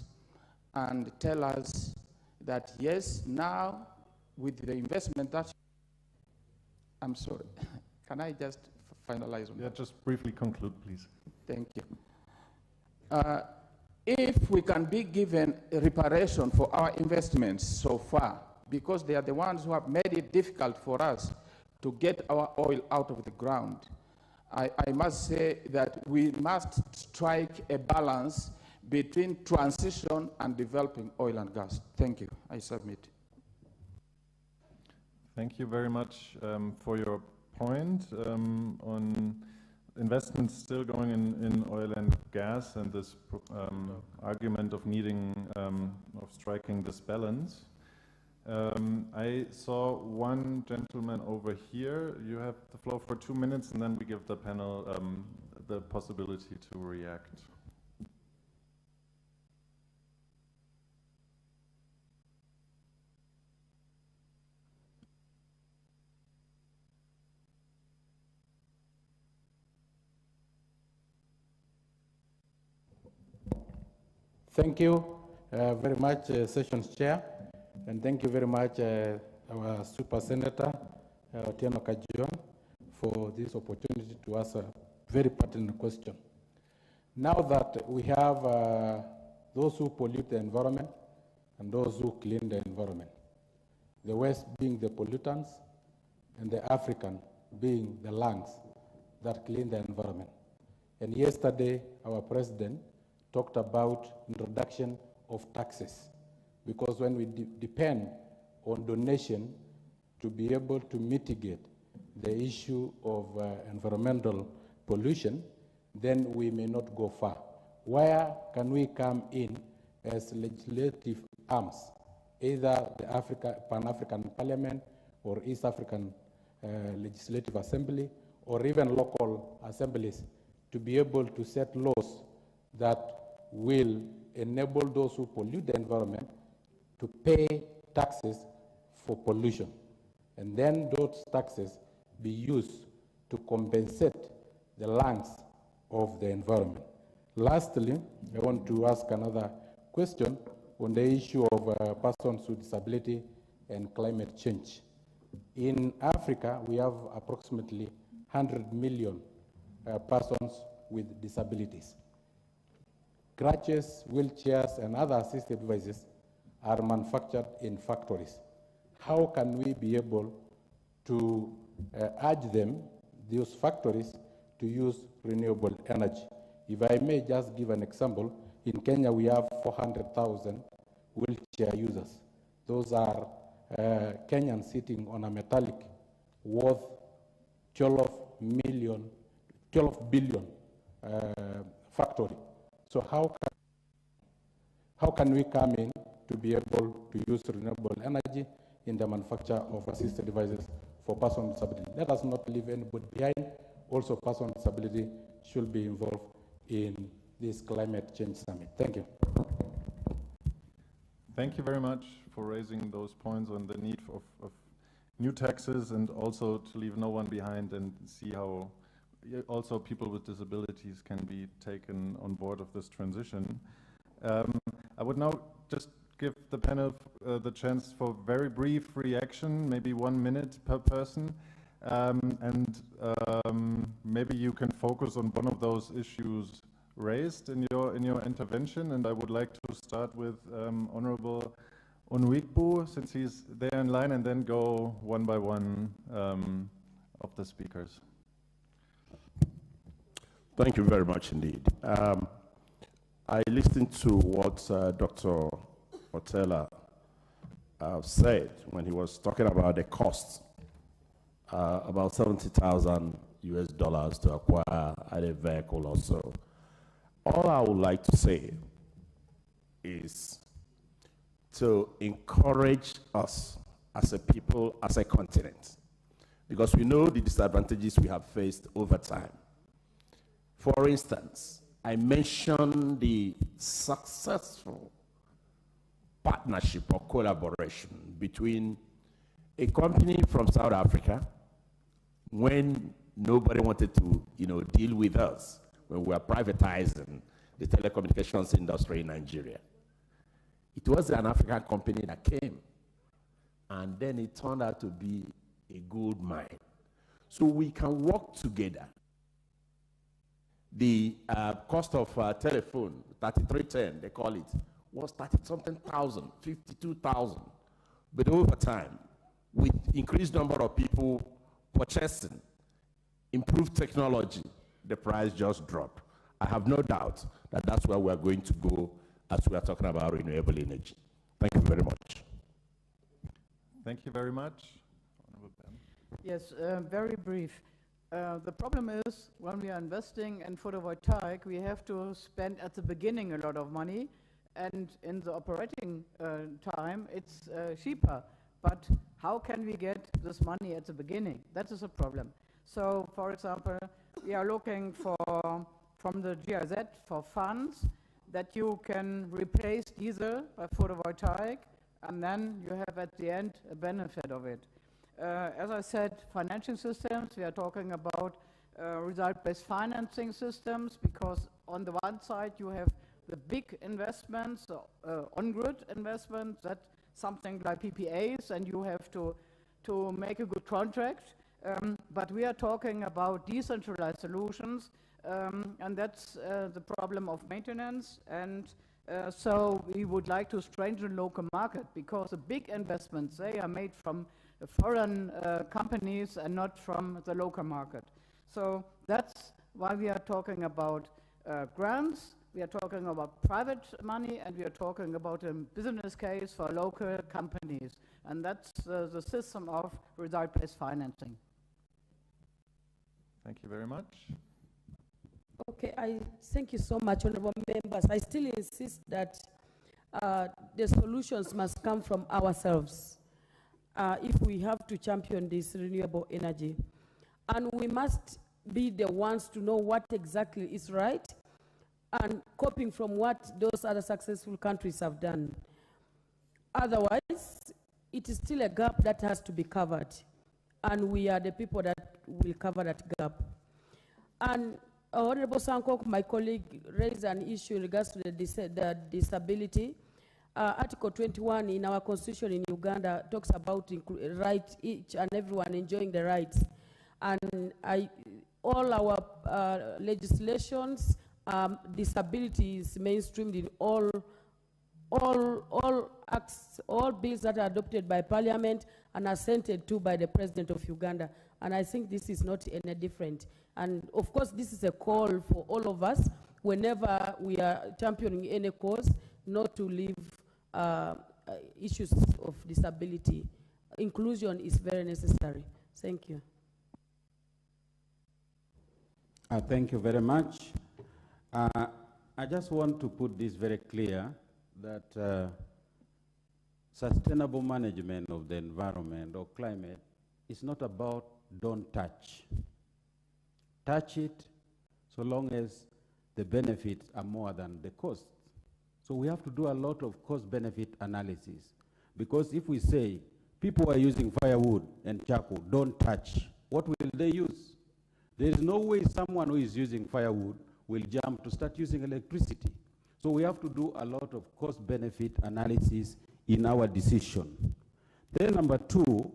and tell us that yes, now with the investment that, I'm sorry, can I just finalize on that? Yeah, just briefly conclude, please. Thank you. If we can be given a reparation for our investments so far, because they are the ones who have made it difficult for us to get our oil out of the ground, I must say that we must strike a balance between transition and developing oil and gas. Thank you. I submit. Thank you very much for your point on investments still going in oil and gas and this argument of needing, of striking this balance. I saw one gentleman over here. You have the floor for 2 minutes, and then we give the panel the possibility to react. Thank you very much, Sessions Chair, and thank you very much, our Super Senator, Otieno Kajion, for this opportunity to ask a very pertinent question. Now that we have those who pollute the environment and those who clean the environment, the West being the pollutants and the African being the lungs that clean the environment. And yesterday, our president talked about introduction of taxes, because when we depend on donation to be able to mitigate the issue of environmental pollution, then we may not go far. Where can we come in as legislative arms, either the Pan-African Parliament or East African Legislative Assembly, or even local assemblies, to be able to set laws that will enable those who pollute the environment to pay taxes for pollution, and then those taxes be used to compensate the lungs of the environment. Lastly, I want to ask another question on the issue of persons with disability and climate change. In Africa, we have approximately 100 million persons with disabilities. Crutches, wheelchairs, and other assistive devices are manufactured in factories. How can we be able to urge them, those factories, to use renewable energy? If I may just give an example, in Kenya we have 400,000 wheelchair users. Those are Kenyans sitting on a metallic worth 12 billion factory. So how can how can we come in to be able to use renewable energy in the manufacture of assisted devices for persons with disability. Let us not leave anybody behind. Also, persons with disability should be involved in this climate change summit. Thank you. Thank you very much for raising those points on the need of new taxes and also to leave no one behind and see how also people with disabilities can be taken on board of this transition. I would now just give the panel the chance for very brief reaction, maybe 1 minute per person. Maybe you can focus on one of those issues raised in your intervention. And I would like to start with Honorable Onwikbu, since he's there in line, and then go one by one of the speakers. Thank you very much indeed. I listened to what Dr. Otela said when he was talking about the cost, about $70,000 US to acquire a vehicle or so. All I would like to say is to encourage us as a people, as a continent, because we know the disadvantages we have faced over time. For instance, I mentioned the successful partnership or collaboration between a company from South Africa when nobody wanted to, deal with us when we were privatizing the telecommunications industry in Nigeria. It was an African company that came, and then it turned out to be a gold mine. So we can work together. The cost of telephone, 3310, they call it, was 30-something thousand, 52,000. But over time, with increased number of people purchasing, improved technology, the price just dropped. I have no doubt that that's where we're going to go as we are talking about renewable energy. Thank you very much. Thank you very much. Yes, very brief. The problem is when we are investing in photovoltaic, we have to spend at the beginning a lot of money, and in the operating time, it's cheaper. But how can we get this money at the beginning? That is a problem. So, for example, we are looking from the GIZ for funds that you can replace diesel by photovoltaic, and then you have at the end a benefit of it. As I said, financing systems, we are talking about result-based financing systems, because on the one side you have the big investments, on-grid investments, that something like PPAs, and you have to make a good contract. But we are talking about decentralized solutions, and that's the problem of maintenance. And so we would like to strengthen local market, because the big investments, they are made from foreign companies and not from the local market. So that's why we are talking about grants, we are talking about private money, and we are talking about a business case for local companies. And that's the system of result-based financing. Thank you very much. Okay, I thank you so much, honorable members. I still insist that the solutions must come from ourselves if we have to champion this renewable energy. And we must be the ones to know what exactly is right and copying from what those other successful countries have done. Otherwise, it is still a gap that has to be covered, and we are the people that will cover that gap. And Honorable Sankok, my colleague, raised an issue in regards to the disability. Article 21 in our constitution in Uganda talks about each and everyone enjoying the rights. And all our legislations, disability is mainstreamed in all acts, all bills that are adopted by Parliament and assented to by the President of Uganda. And I think this is not any different. And of course, this is a call for all of us, whenever we are championing any cause, not to leave issues of disability. Inclusion is very necessary. Thank you. Thank you very much. I just want to put this very clear, that sustainable management of the environment or climate is not about don't touch. Touch it so long as the benefits are more than the cost. So we have to do a lot of cost-benefit analysis. Because if we say people are using firewood and charcoal, don't touch, what will they use? There is no way someone who is using firewood will jump to start using electricity. So we have to do a lot of cost-benefit analysis in our decision. Then number two,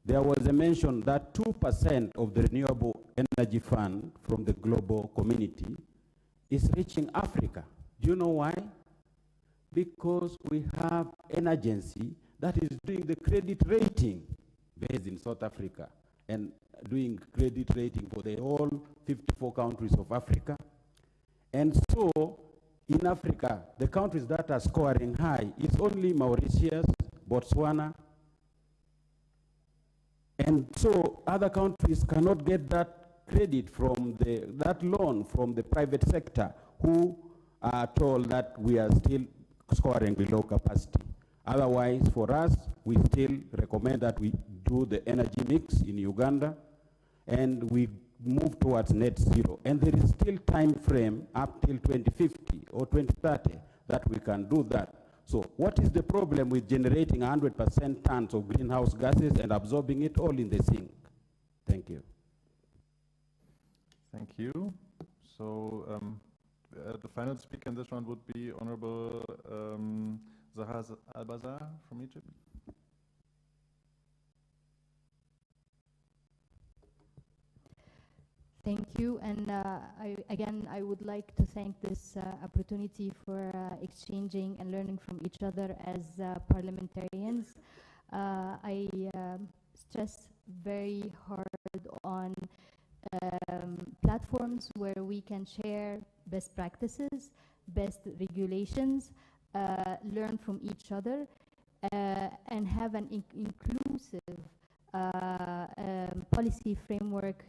there was a mention that 2% of the renewable energy fund from the global community is reaching Africa. Do you know why? Because we have an agency that is doing the credit rating based in South Africa and doing credit rating for the whole 54 countries of Africa. And so in Africa, the countries that are scoring high is only Mauritius, Botswana, and so other countries cannot get that credit from that loan from the private sector, who are told that we are still scoring below capacity. Otherwise, for us, we still recommend that we do the energy mix in Uganda and we move towards net zero. And there is still time frame up till 2050 or 2030 that we can do that. So what is the problem with generating 100% tons of greenhouse gases and absorbing it all in the sink? Thank you. Thank you. So the final speaker in this round would be Honorable Zahar Al-Bazar from Egypt. Thank you, and I would like to thank this opportunity for exchanging and learning from each other as parliamentarians. I stress very hard on platforms where we can share best practices, best regulations, learn from each other, and have an inclusive policy framework,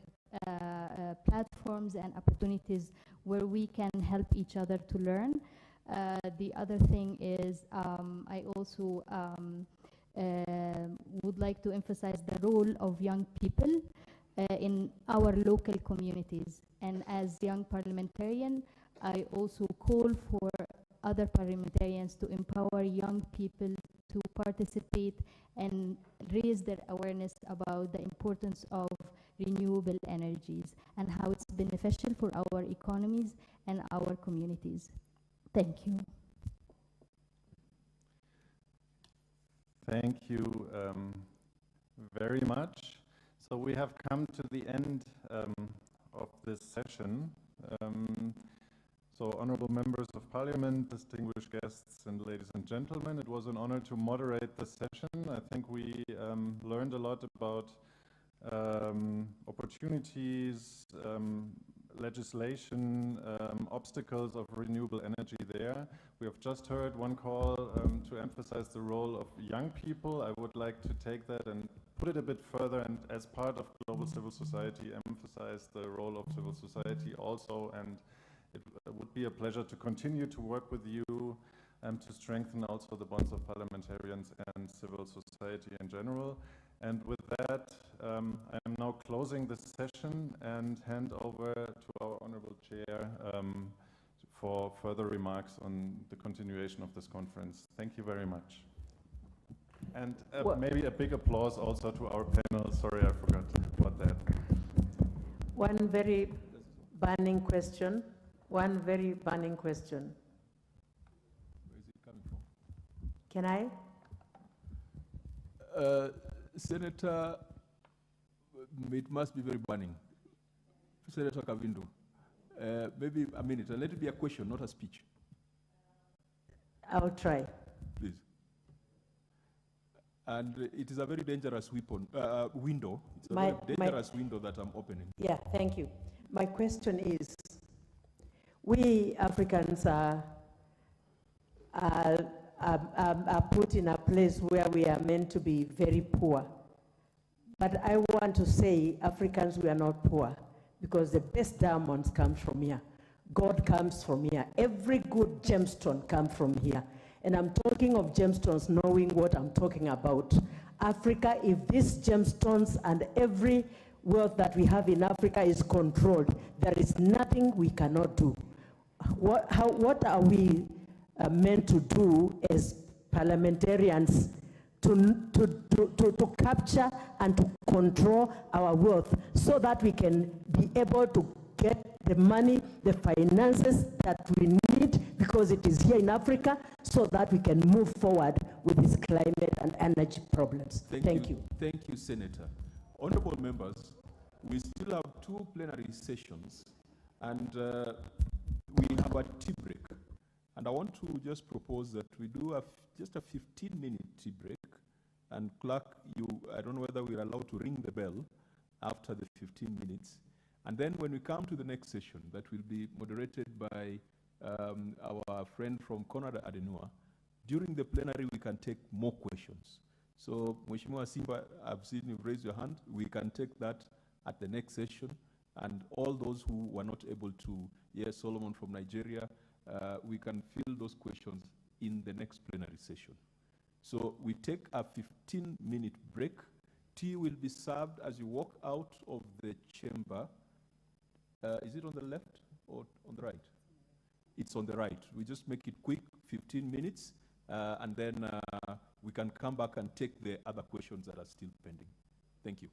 platforms and opportunities where we can help each other to learn. The other thing is I also would like to emphasize the role of young people in our local communities. And as young parliamentarian, I also call for other parliamentarians to empower young people to participate and raise their awareness about the importance of renewable energies and how it's beneficial for our economies and our communities. Thank you. Thank you very much. So we have come to the end of this session. So honorable members of parliament, distinguished guests, and ladies and gentlemen, it was an honor to moderate the session. I think we learned a lot about opportunities, legislation, obstacles of renewable energy there. We have just heard one call to emphasize the role of young people. I would like to take that and put it a bit further, and as part of global civil society, emphasize the role of civil society also. And it would be a pleasure to continue to work with you and to strengthen also the bonds of parliamentarians and civil society in general. And with that, I am now closing this session and hand over to our Honorable Chair for further remarks on the continuation of this conference. Thank you very much. And maybe a big applause also to our panel. Sorry, I forgot about that. One very burning question. One very burning question. Where is it coming from? Can I? Senator, it must be very burning. Senator Kavindu, maybe a minute. Let it be a question, not a speech. I'll try. Please. And it is a very dangerous window. It's a very dangerous window that I'm opening. Yeah, thank you. My question is, we Africans are put in a place where we are meant to be very poor. But I want to say, Africans, we are not poor, because the best diamonds come from here. God comes from here. Every good gemstone comes from here. And I'm talking of gemstones, knowing what I'm talking about. Africa, if these gemstones and every wealth that we have in Africa is controlled, there is nothing we cannot do. What are we meant to do as parliamentarians to capture and to control our wealth so that we can be able to get the money, the finances that we need, because it is here in Africa, so that we can move forward with these climate and energy problems. Thank you. Thank you, Senator. Honorable members, we still have 2 plenary sessions, and we have a tea break. And I want to just propose that we do just a 15-minute tea break. And clerk, I don't know whether we're allowed to ring the bell after the 15 minutes. And then when we come to the next session, that will be moderated by our friend from Konrad Adenauer, during the plenary we can take more questions. So, Mheshimiwa Simba, I've seen you raise your hand. We can take that at the next session. And all those who were not able to, yes, Solomon from Nigeria, we can field those questions in the next plenary session. So we take a 15-minute break. Tea will be served as you walk out of the chamber. Is it on the left or on the right? It's on the right. We just make it quick, 15 minutes, and then we can come back and take the other questions that are still pending. Thank you.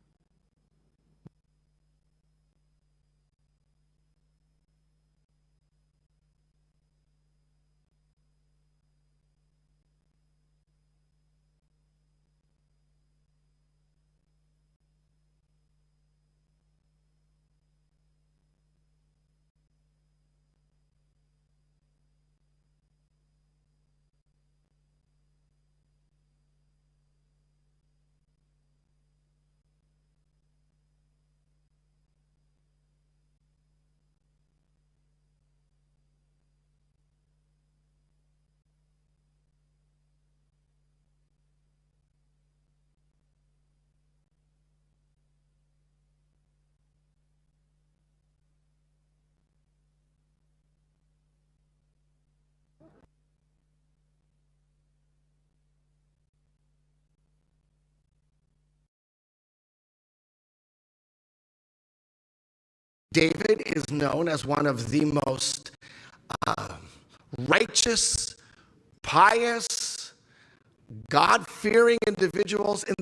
David is known as one of the most righteous, pious, God-fearing individuals in